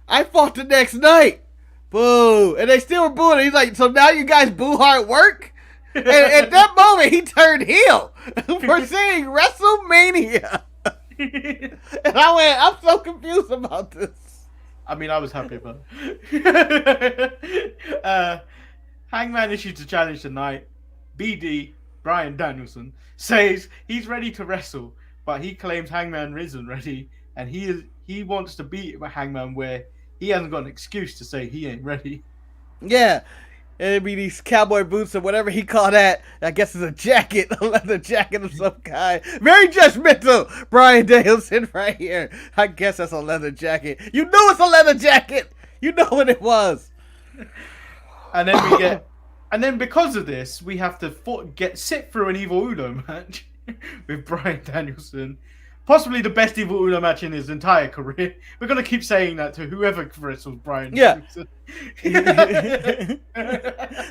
I fought the next night. Boo!" And they still were booing. He's like, "So now you guys boo hard work?" And at that moment, he turned heel for saying WrestleMania. And I went, I'm so confused about this. I mean, I was happy about it. Hangman issued a challenge tonight. BD, Bryan Danielson, says he's ready to wrestle, but he claims Hangman isn't ready, and he wants to beat Hangman where he hasn't got an excuse to say he ain't ready. Yeah. And it'd be these cowboy boots or whatever he called that. I guess it's a jacket, a leather jacket of some kind. Very judgmental, Bryan Danielson right here. I guess that's a leather jacket. You knew it's a leather jacket. You know what it was. And then because of this, we have to sit through an Evil Uno match with Bryan Danielson. Possibly the best Evil Uno match in his entire career. We're going to keep saying that to whoever wrestles Bryan Danielson.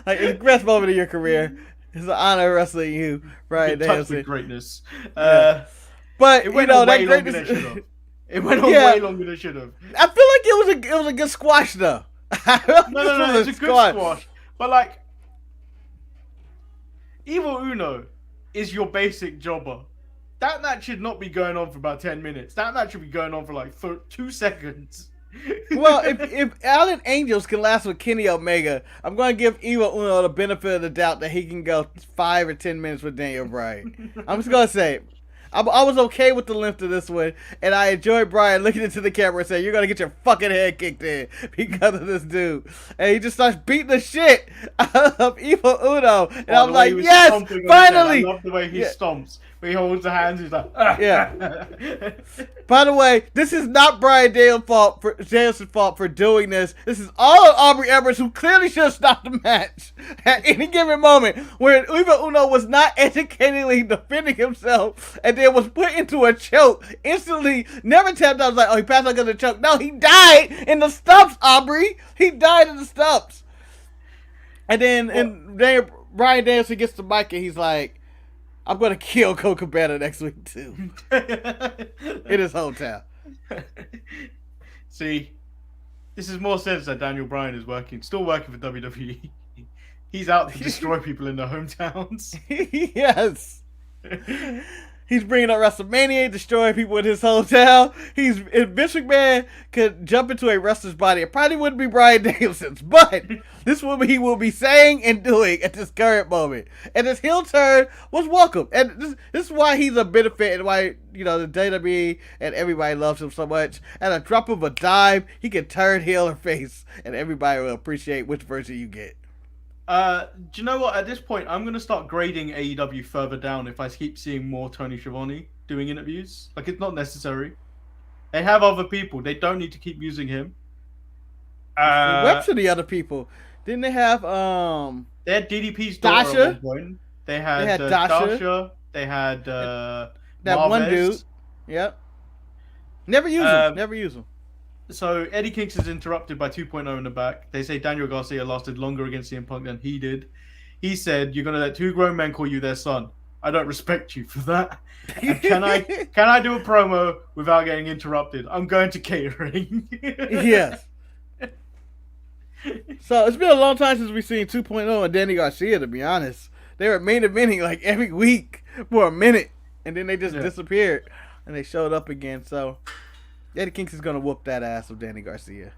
Like, the best moment of your career. It's an honor wrestling you, Bryan Danielson. With greatness. But, it went on way longer than it should have. It went on way longer than it should have. I feel like it was a good squash, though. No, it's a good squash. But, like, Evil Uno is your basic jobber. That match should not be going on for about 10 minutes. That match should be going on for like 2 seconds. Well, if Alan Angels can last with Kenny Omega, I'm going to give Evil Uno the benefit of the doubt that he can go 5 or 10 minutes with Daniel Bryan. I'm just going to say, I was okay with the length of this one, and I enjoyed Bryan looking into the camera and saying, "You're going to get your fucking head kicked in because of this dude." And he just starts beating the shit out of Evil Uno. And I'm like, yes, finally! I love the way he stomps. He holds the hands, he's like, yeah. By the way, this is not Bryan Danielson's fault for doing this. This is all of Aubrey Edwards, who clearly should have stopped the match at any given moment, where Evil Uno was not educatingly defending himself and then was put into a choke. Instantly, never tapped out. I was like, oh, he passed out because of the choke. No, he died in the stumps, Aubrey. He died in the stumps. And then Bryan Danielson gets the mic and he's like, "I'm going to kill Colt Cabana next week, too." In his hometown. See, this is more sense that Daniel Bryan is still working for WWE. He's out to destroy people in their hometowns. Yes. He's bringing up WrestleMania, destroying people in his hotel. If Vince McMahon could jump into a wrestler's body, it probably wouldn't be Bryan Danielson's, but this is what he will be saying and doing at this current moment. And his heel turn was welcome. And this is why he's a benefit and why, the WWE and everybody loves him so much. At a drop of a dime, he can turn heel or face, and everybody will appreciate which version you get. Do you know what? At this point, I'm going to start grading AEW further down if I keep seeing more Tony Schiavone doing interviews. Like, it's not necessary. They have other people. They don't need to keep using him. What's to the other people? Didn't they have They had DDP's daughter Dasha? at one point. They had Dasha. They had that Marvez. one dude. Yep. Never use him. So Eddie Kingston's is interrupted by 2.0 in the back. They say Daniel Garcia lasted longer against CM Punk than he did. He said, "You're gonna let two grown men call you their son. I don't respect you for that. And can I do a promo without getting interrupted? I'm going to catering." Yes. So it's been a long time since we've seen 2.0 and Danny Garcia. To be honest, they were main eventing like every week for a minute, and then they just disappeared, and they showed up again. So Eddie Kingston's gonna whoop that ass of Danny Garcia.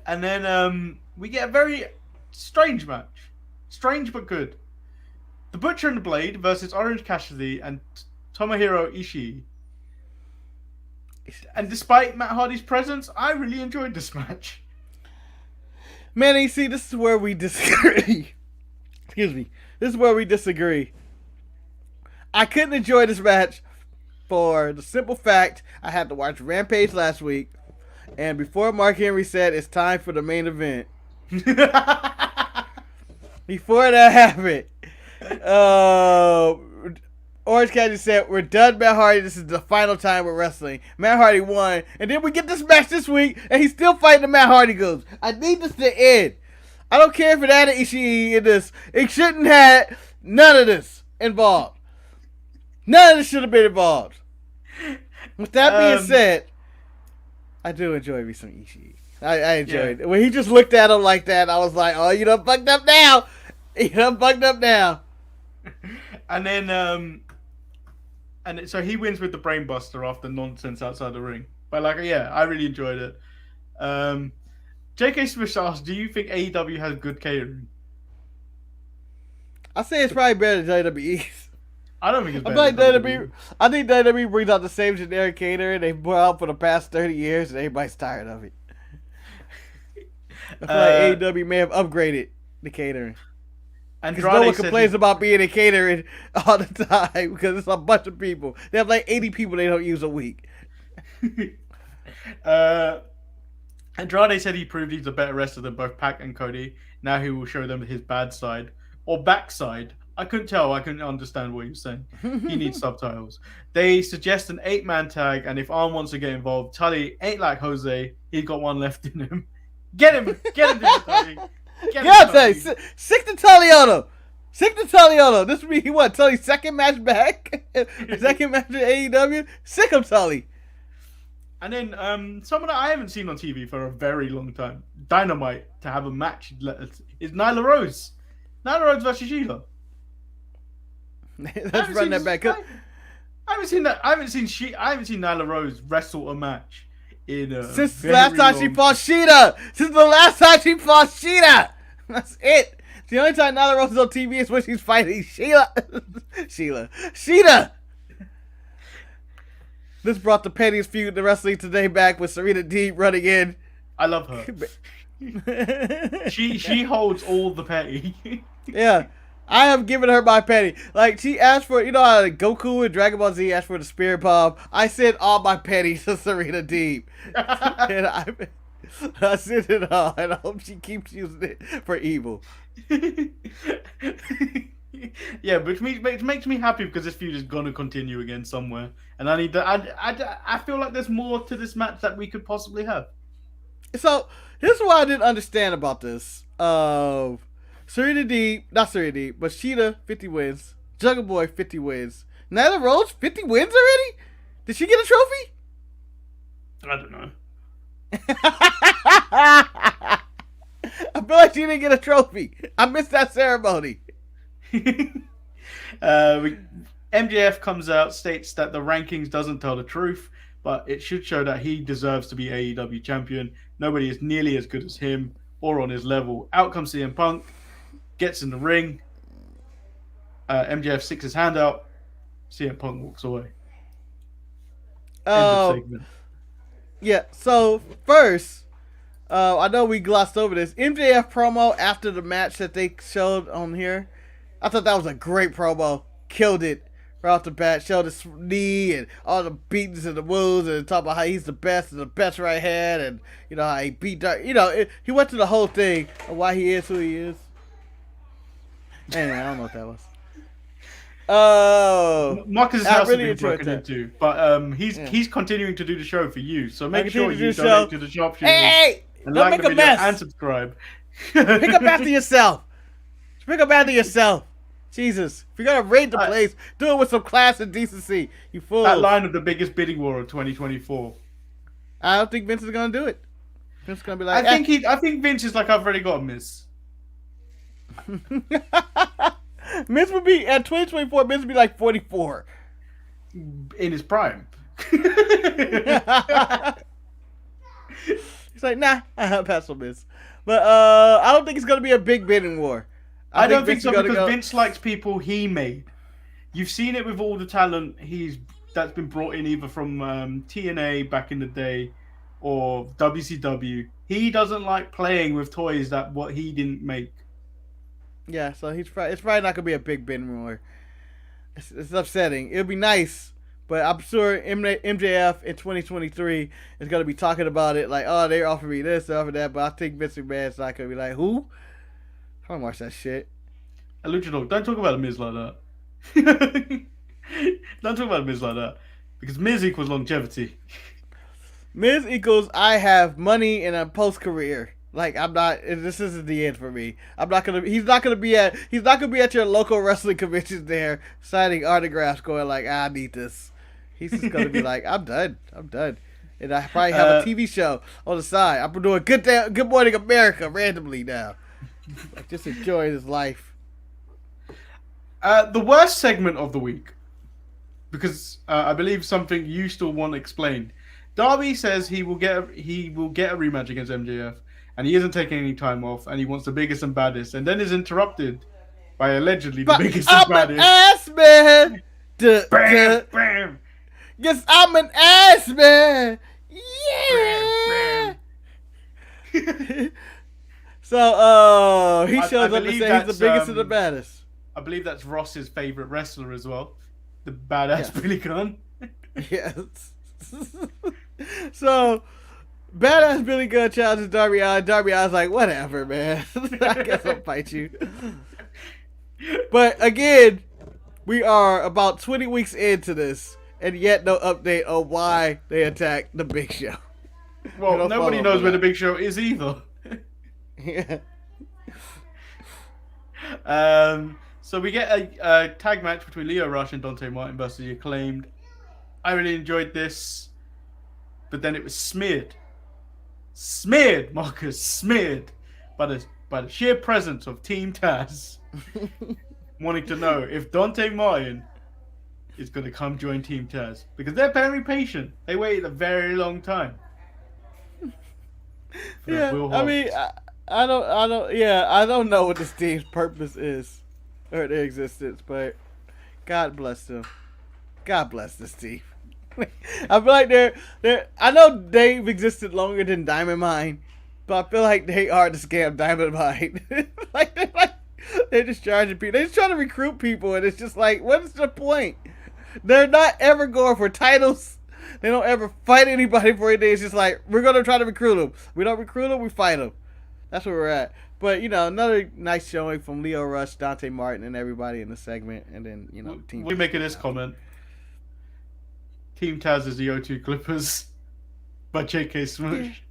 And then we get a very strange match. Strange but good. The Butcher and the Blade versus Orange Cassidy and Tomohiro Ishii. And despite Matt Hardy's presence, I really enjoyed this match. Manny, see, this is where we disagree. Excuse me. This is where we disagree. I couldn't enjoy this match for the simple fact I had to watch Rampage last week, and before Mark Henry said it's time for the main event, before that happened, Orange Cassidy said, "We're done, Matt Hardy. This is the final time we're wrestling." Matt Hardy won, and then we get this match this week, and he's still fighting the Matt Hardy goes. I need this to end. I don't care if it added Ishii in this. It shouldn't have none of this involved. None of this should have been involved. With that being said, I do enjoy me some Ishii. I enjoyed it. When he just looked at him like that, I was like, "Oh, you done fucked up now. You done fucked up now." And then, so he wins with the brainbuster after nonsense outside the ring. But I really enjoyed it. J.K. Smith asked, "Do you think AEW has good catering?" I say it's probably better than WWE's. I don't think it's better like than WWE. I think WWE brings out the same generic catering they brought out for the past 30 years, and everybody's tired of it. I feel like AEW may have upgraded the catering. Because no one complains about being in catering all the time because it's a bunch of people. They have like 80 people they don't use a week. Andrade said he proved he's a better wrestler than both Pac and Cody. Now he will show them his bad side. Or backside. I couldn't tell. I couldn't understand what he was saying. He needs subtitles. They suggest an 8-man tag, and if Arn wants to get involved, Tully ain't like Jose. He's got one left in him. Get him, Tully. Sick to Tully on him. Sick to Tully on him. This would be Tully's second match back? Second match at AEW? Sick of Tully. And then someone that I haven't seen on TV for a very long time, Dynamite, to have a match is Nyla Rose. Nyla Rose versus Sheila. Let's run that back up. I haven't seen Nyla Rose wrestle a match since the last time she fought Sheeta. Since the last time she fought Sheeta. That's it. The only time Nyla Rose is on TV is when she's fighting Sheeta. This brought the pettiest feud in wrestling today back with Serena Deeb running in. I love her. She holds all the petty. Yeah. I have given her my petty. Like, she asked for, you know how Goku and Dragon Ball Z asked for the spirit bomb? I sent all my petty to Serena Deeb. And I sent it all, and I hope she keeps using it for evil. Yeah, which makes me happy because this feud is going to continue again somewhere. And I need to, I feel like there's more to this match that we could possibly have. So, here's what I didn't understand about this. Serena Deeb, not Serena Deeb, but Sheeta, 50 wins. Jungle Boy, 50 wins. Nyla Rose, 50 wins already? Did she get a trophy? I don't know. I feel like she didn't get a trophy. I missed that ceremony. MJF comes out, states that the rankings doesn't tell the truth, but it should show that he deserves to be AEW champion. Nobody is nearly as good as him or on his level. Out comes CM Punk, gets in the ring. MJF sticks his hand out. CM Punk walks away. End of segment. Yeah, so first, I know we glossed over this. MJF promo after the match that they showed on here. I thought that was a great promo. Killed it right off the bat. Showed his knee and all the beatings and the wounds and talk about how he's the best and the best right hand and, you know, how he beat Dark. You know, he went through the whole thing of why he is who he is. Anyway, I don't know what that was. Oh, Marcus' house really has been broken into, but he's continuing to do the show for you. So make sure you donate to the sharpshooters. Hey, and don't like make a mess and subscribe. Pick up after yourself. Pick up after yourself. Jesus, if you're gonna raid the place, do it with some class and decency. You fool. That line of the biggest bidding war of 2024. I don't think Vince is gonna do it. Vince is gonna be like, I think Vince is like, I've already got a miss. Miz would be at 2024. Miz would be like 44 in his prime. He's like, nah, I'll pass on Miz. But I don't think it's gonna be a big bidding war. I don't think so because Vince likes people he made. You've seen it with all the talent that's been brought in either from TNA back in the day or WCW. He doesn't like playing with toys that what he didn't make. Yeah, so it's probably not gonna be a big bidding war. It's upsetting. It'll be nice, but I'm sure MJF in 2023 is gonna be talking about it like, oh, they offered me this, they offered that, but I think Vince McMahon's not gonna be like, who? I don't watch that shit. Luchador, don't talk about the Miz like that. Don't talk about the Miz like that, because Miz equals longevity. Miz equals I have money in a post career. Like, I'm not. This isn't the end for me. I'm not gonna. He's not gonna be at your local wrestling conventions there signing autographs, going like, I need this. He's just gonna be like, I'm done. And I probably have a TV show on the side. I'm doing Good Morning America randomly now. Like, just enjoying his life. The worst segment of the week, because I believe something you still want explained. Darby says he will get a rematch against MJF. And he isn't taking any time off, and he wants the biggest and baddest, and then is interrupted by allegedly the biggest and baddest. I'm an ass man. Bam, bam. Yes, I'm an ass man. Yeah. So, he shows up and says he's the biggest and the baddest. I believe that's Ross's favorite wrestler as well, the badass Billy Gunn. Yes. So. Badass Billy Gunn challenges Darby Allin. Darby Allin's like, whatever, man. I guess I'll fight you. But again, we are about 20 weeks into this, and yet no update on why they attacked the Big Show. Well, nobody knows where the Big Show is either. Yeah. So we get a tag match between Lio Rush and Dante Martin versus The Acclaimed. I really enjoyed this, but then it was smeared, Marcus, smeared by the sheer presence of Team Taz, wanting to know if Dante Martin is going to come join Team Taz, because they're very patient. They waited a very long time. Yeah, I mean, I don't know what this team's purpose is or their existence, but God bless them. God bless this team. I feel like I know they've existed longer than Diamond Mine, but I feel like they are the scam Diamond Mine. They're just charging people. They're just trying to recruit people, and it's just like, what's the point? They're not ever going for titles. They don't ever fight anybody for anything. It's just like, we're going to try to recruit them. We don't recruit them, we fight them. That's where we're at. But, another nice showing from Lio Rush, Dante Martin, and everybody in the segment. And then, Team. We making this comment. Team Taz is the O2 Clippers by J.K. Smush.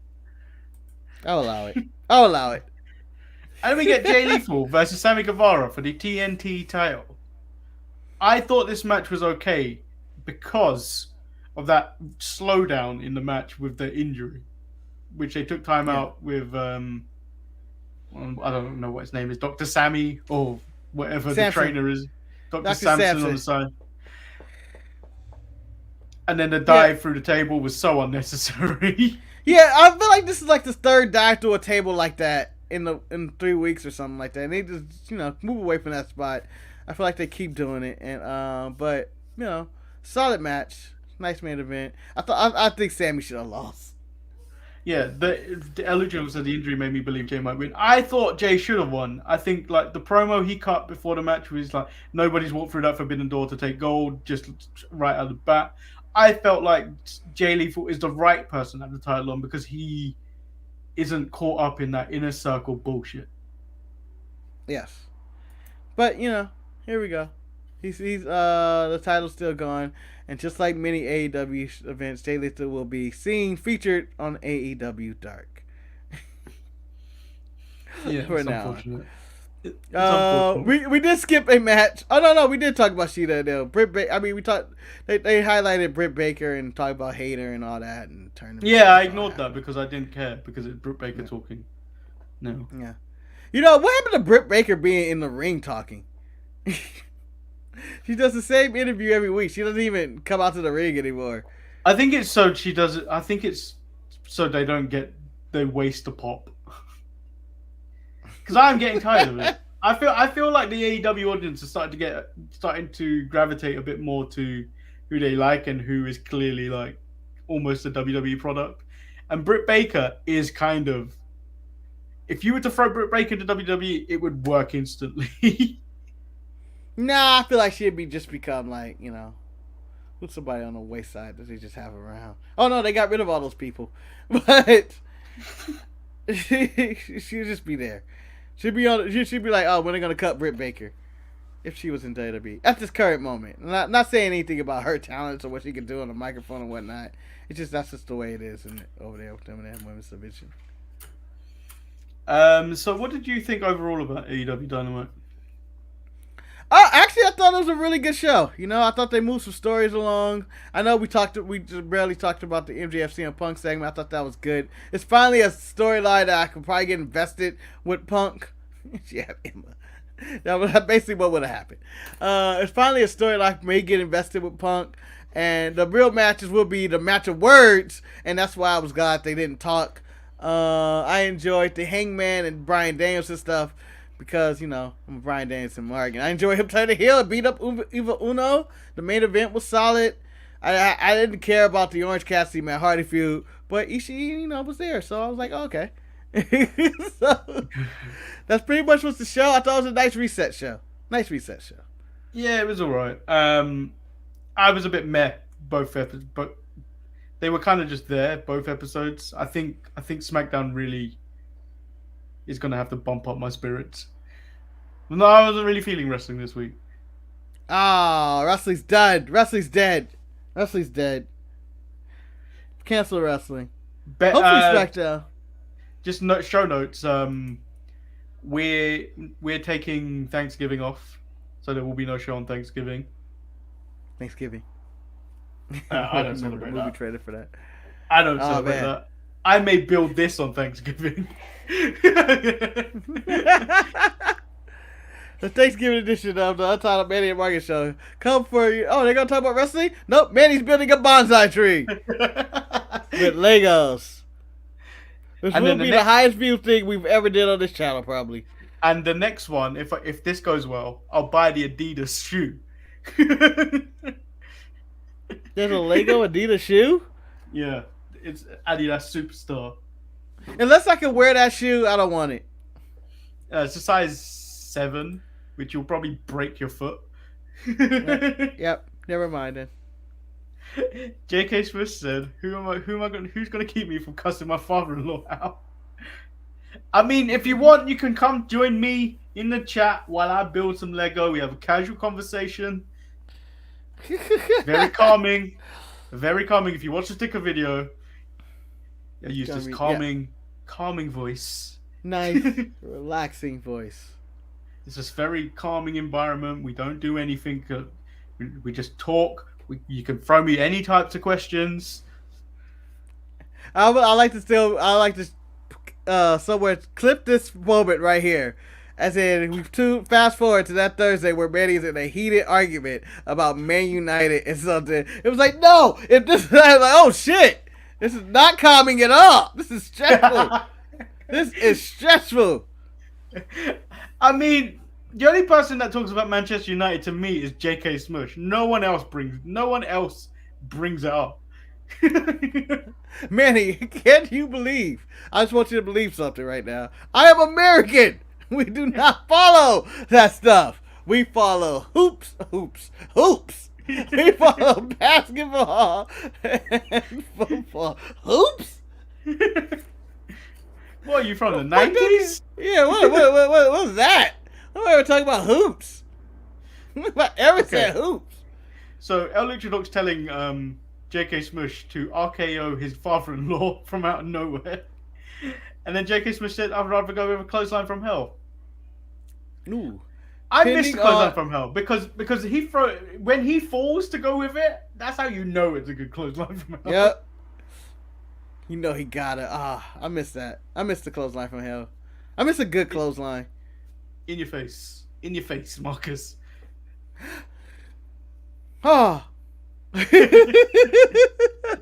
I'll allow it. And then we get Jay Lethal versus Sammy Guevara for the TNT title. I thought this match was okay because of that slowdown in the match with the injury, which they took time out with, I don't know what his name is, Dr. Sammy or whatever Samson. The trainer is. Dr. Samson on the side. And then the dive through the table was so unnecessary. Yeah, I feel like this is like the third dive through a table like that in 3 weeks or something like that. And they just move away from that spot. I feel like they keep doing it, and but solid match, nice main event. I think Sammy should have lost. Yeah, the eligible said the injury made me believe Jay might win. I thought Jay should have won. I think like the promo he cut before the match was like nobody's walked through that forbidden door to take gold, just right out of the bat. I felt like Jay Lethal is the right person at the title on because he isn't caught up in that inner circle bullshit. Yes, but here we go. He's the title's still gone, and just like many AEW events, Jay Lethal will be featured on AEW Dark. Yeah, for it's now. Unfortunate. We did skip a match. Oh no, we did talk about Sheeta though. We talked. They highlighted Britt Baker and talked about Hater and all that and turned. Yeah, I ignored that because I didn't care because it's Britt Baker talking. No. Yeah. What happened to Britt Baker being in the ring talking? She does the same interview every week. She doesn't even come out to the ring anymore. I think it's so she does it. I think it's so they waste a pop. Because I'm getting tired of it. I feel like the AEW audience is starting to gravitate a bit more to who they like and who is clearly like almost a WWE product. And Britt Baker is kind of, if you were to throw Britt Baker into WWE, it would work instantly. Nah, I feel like she'd become like, who's somebody on the wayside that they just have around. Oh no, they got rid of all those people. But she'd just be there. She'd be like, oh, when are they gonna cut Britt Baker? If she was in WWE. At this current moment. Not saying anything about her talents or what she can do on the microphone and whatnot. That's just the way it is over there with them in that women's division. So what did you think overall about AEW Dynamite? Actually, I thought it was a really good show. I thought they moved some stories along. I know we just barely talked about the MJF CM Punk segment. I thought that was good. It's finally a storyline that I could probably get invested with Punk. Yeah, Emma. That was basically what would have happened. It's finally a storyline for me to get invested with Punk. And the real matches will be the match of words. And that's why I was glad they didn't talk. I enjoyed the Hangman and Bryan Danielson stuff. Because, I'm a Bryan Danielson mark. And I enjoy him turning heel and beat up Eva Uno. The main event was solid. I didn't care about the Orange Cassidy Matt Hardy feud. But Ishii, was there. So I was like, oh, okay. So that's pretty much what's the show. I thought it was a nice reset show. Yeah, it was alright. I was a bit meh both episodes. But they were kind of just there, both episodes. I think SmackDown really is going to have to bump up my spirits. No, I wasn't really feeling wrestling this week. Oh, wrestling's done. Wrestling's dead. Cancel wrestling. Hopefully SmackDown. Just show notes. We're taking Thanksgiving off, so there will be no show on Thanksgiving. I don't celebrate that. Movie trailer for that. I don't celebrate that. I may build this on Thanksgiving. The Thanksgiving edition of the Untitled Manny and Marcus show. Come for you. Oh, they're gonna talk about wrestling? Nope. Manny's building a bonsai tree with Legos. This will be the highest view thing we've ever did on this channel, probably. And the next one, if this goes well, I'll buy the Adidas shoe. There's a Lego Adidas shoe? Yeah, it's Adidas Superstar. Unless I can wear that shoe, I don't want it. It's a size 7, which you'll probably break your foot. Yep. Never mind then. J.K. Smith said, who's gonna keep me from cussing my father-in-law out? I mean, if you want, you can come join me in the chat while I build some Lego. We have a casual conversation. Very calming. Very calming. If you watch the sticker video, I use this calming voice. Nice, relaxing voice. It's this very calming environment. We don't do anything. We just talk. You can throw me any types of questions. I like to somewhere clip this moment right here As in, fast forward to that Thursday where Manny's in a heated argument about Man United and something. It was like, no, if this is like, oh shit, this is not calming at all. This is stressful. This is stressful. I mean, the only person that talks about Manchester United to me is J.K. Smush. No one else brings it up. Manny, can't you believe? I just want you to believe something right now. I am American. We do not follow that stuff. We follow hoops. We follow basketball and football. Hoops? What, are you from the 90s? Yeah, what was that? I'm not even talking about hoops. I ever said hoops. So, El Luchador's telling J.K. Smush to RKO his father-in-law from out of nowhere. And then J.K. Smush said, I'd rather go with a clothesline from hell. Ooh. I missed the clothesline from hell because when he falls to go with it, that's how you know it's a good clothesline from hell. Yep. You know he got it. I missed that. I missed the clothesline from hell. I miss a good clothesline. In your face, Marcus. I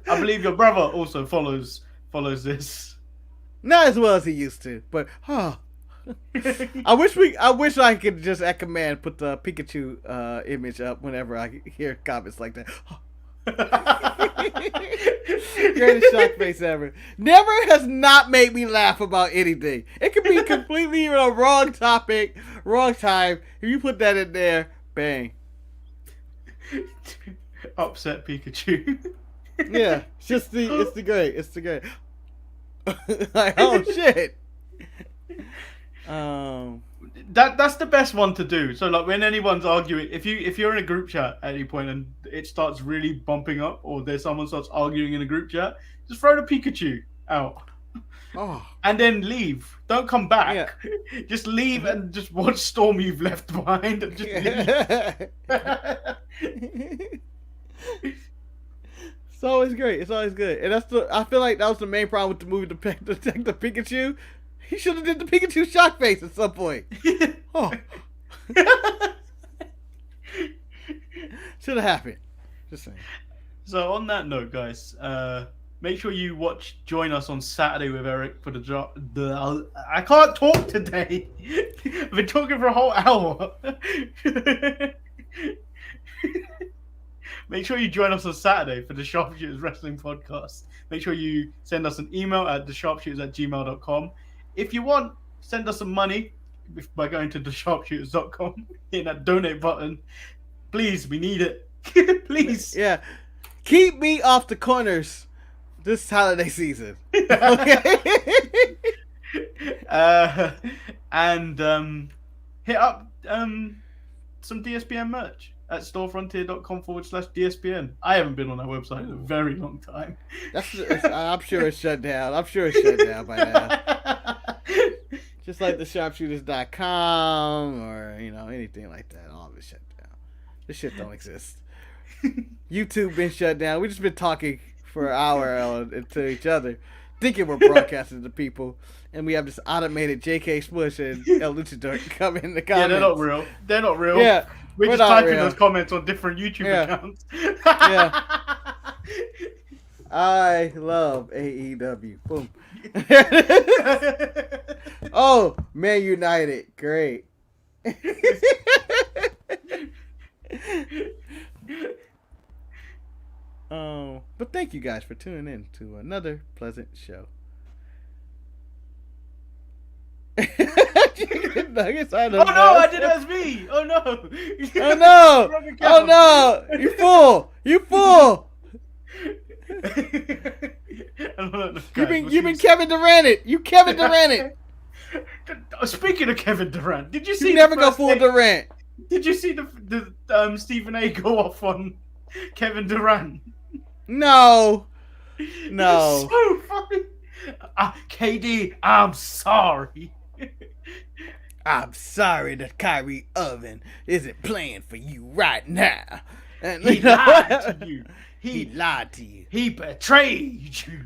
believe your brother also follows this. Not as well as he used to, but I wish I could just at command put the Pikachu image up whenever I hear comments like that. Greatest shock face ever. Never has not made me laugh about anything. It could be completely a wrong topic, wrong time. If you put that in there, bang. Upset Pikachu. Yeah, it's the great. Like, oh shit. That's the best one to do. So like when anyone's arguing, if you're in a group chat at any point and it starts really bumping up, or someone starts arguing in a group chat, just throw the Pikachu out. Oh. And then leave. Don't come back. Yeah. Just leave and just watch storm you've left behind and just leave. It's always great. It's always good. And I feel like that was the main problem with the movie, Detective Pikachu. He should have did the Pikachu shock face at some point. Oh. Should have happened. Just saying. So on that note, guys, make sure you join us on Saturday with Eric for I can't talk today. I've been talking for a whole hour. Make sure you join us on Saturday for the Sharpshooters Wrestling Podcast. Make sure you send us an email at thesharpshooters@gmail.com. If you want, send us some money by going to thesharpshooters.com, hitting that donate button. Please, we need it. Please. Yeah. Keep me off the corners this holiday season. Okay? And hit up some DSPN merch at storefrontier.com/DSPN. I haven't been on that website in a very long time. I'm sure it's shut down. I'm sure it's shut down by now. Just like the sharpshooters.com or, anything like that. All of it's shut down. This shit don't exist. YouTube been shut down. We just been talking for an hour to each other, thinking we're broadcasting to people, and we have this automated J.K. Smush and El Luchador come in the comments. Yeah, they're not real. They're not real. Yeah. We're just typing those comments on different YouTube accounts. Yeah. I love AEW. Boom. Oh, Man United. Great. But thank you guys for tuning in to another pleasant show. Chicken nuggets on the Oh no, I did it as me. Oh no. Oh no. Oh no. You fool. You fool. You've been Kevin Durant it. You Kevin Durant it. Speaking of Kevin Durant, did you see? You never go full Durant. Did you see the Stephen A go off on Kevin Durant? No. No. It's so funny. KD, I'm sorry. I'm sorry that Kyrie Irving isn't playing for you right now. And He lied to you. He lied to you. He betrayed you.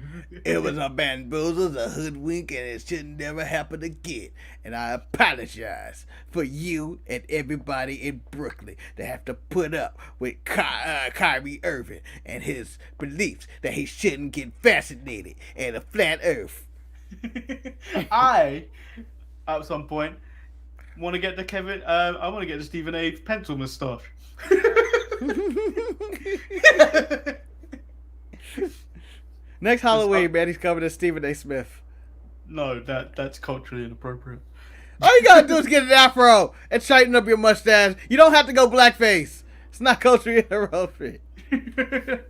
It was a bamboozle, a hoodwink, and it should never happen again. And I apologize for you and everybody in Brooklyn that have to put up with Kyrie Irving and his beliefs that he shouldn't get fascinated in a flat earth. I, at some point, want to get the I want to get the Stephen A. pencil moustache. Next Halloween, man, he's coming as Stephen A. Smith. No, that's culturally inappropriate. All you gotta do is get an afro and tighten up your mustache. You don't have to go blackface. It's not culturally inappropriate. And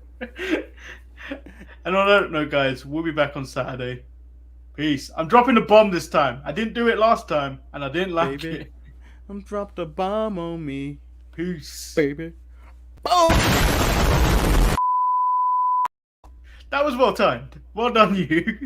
on that note, guys, we'll be back on Saturday. Peace. I'm dropping the bomb this time. I didn't do it last time, and I didn't like it. I'm dropped a bomb on me. Peace. Baby. Boom! That was well timed. Well done, you.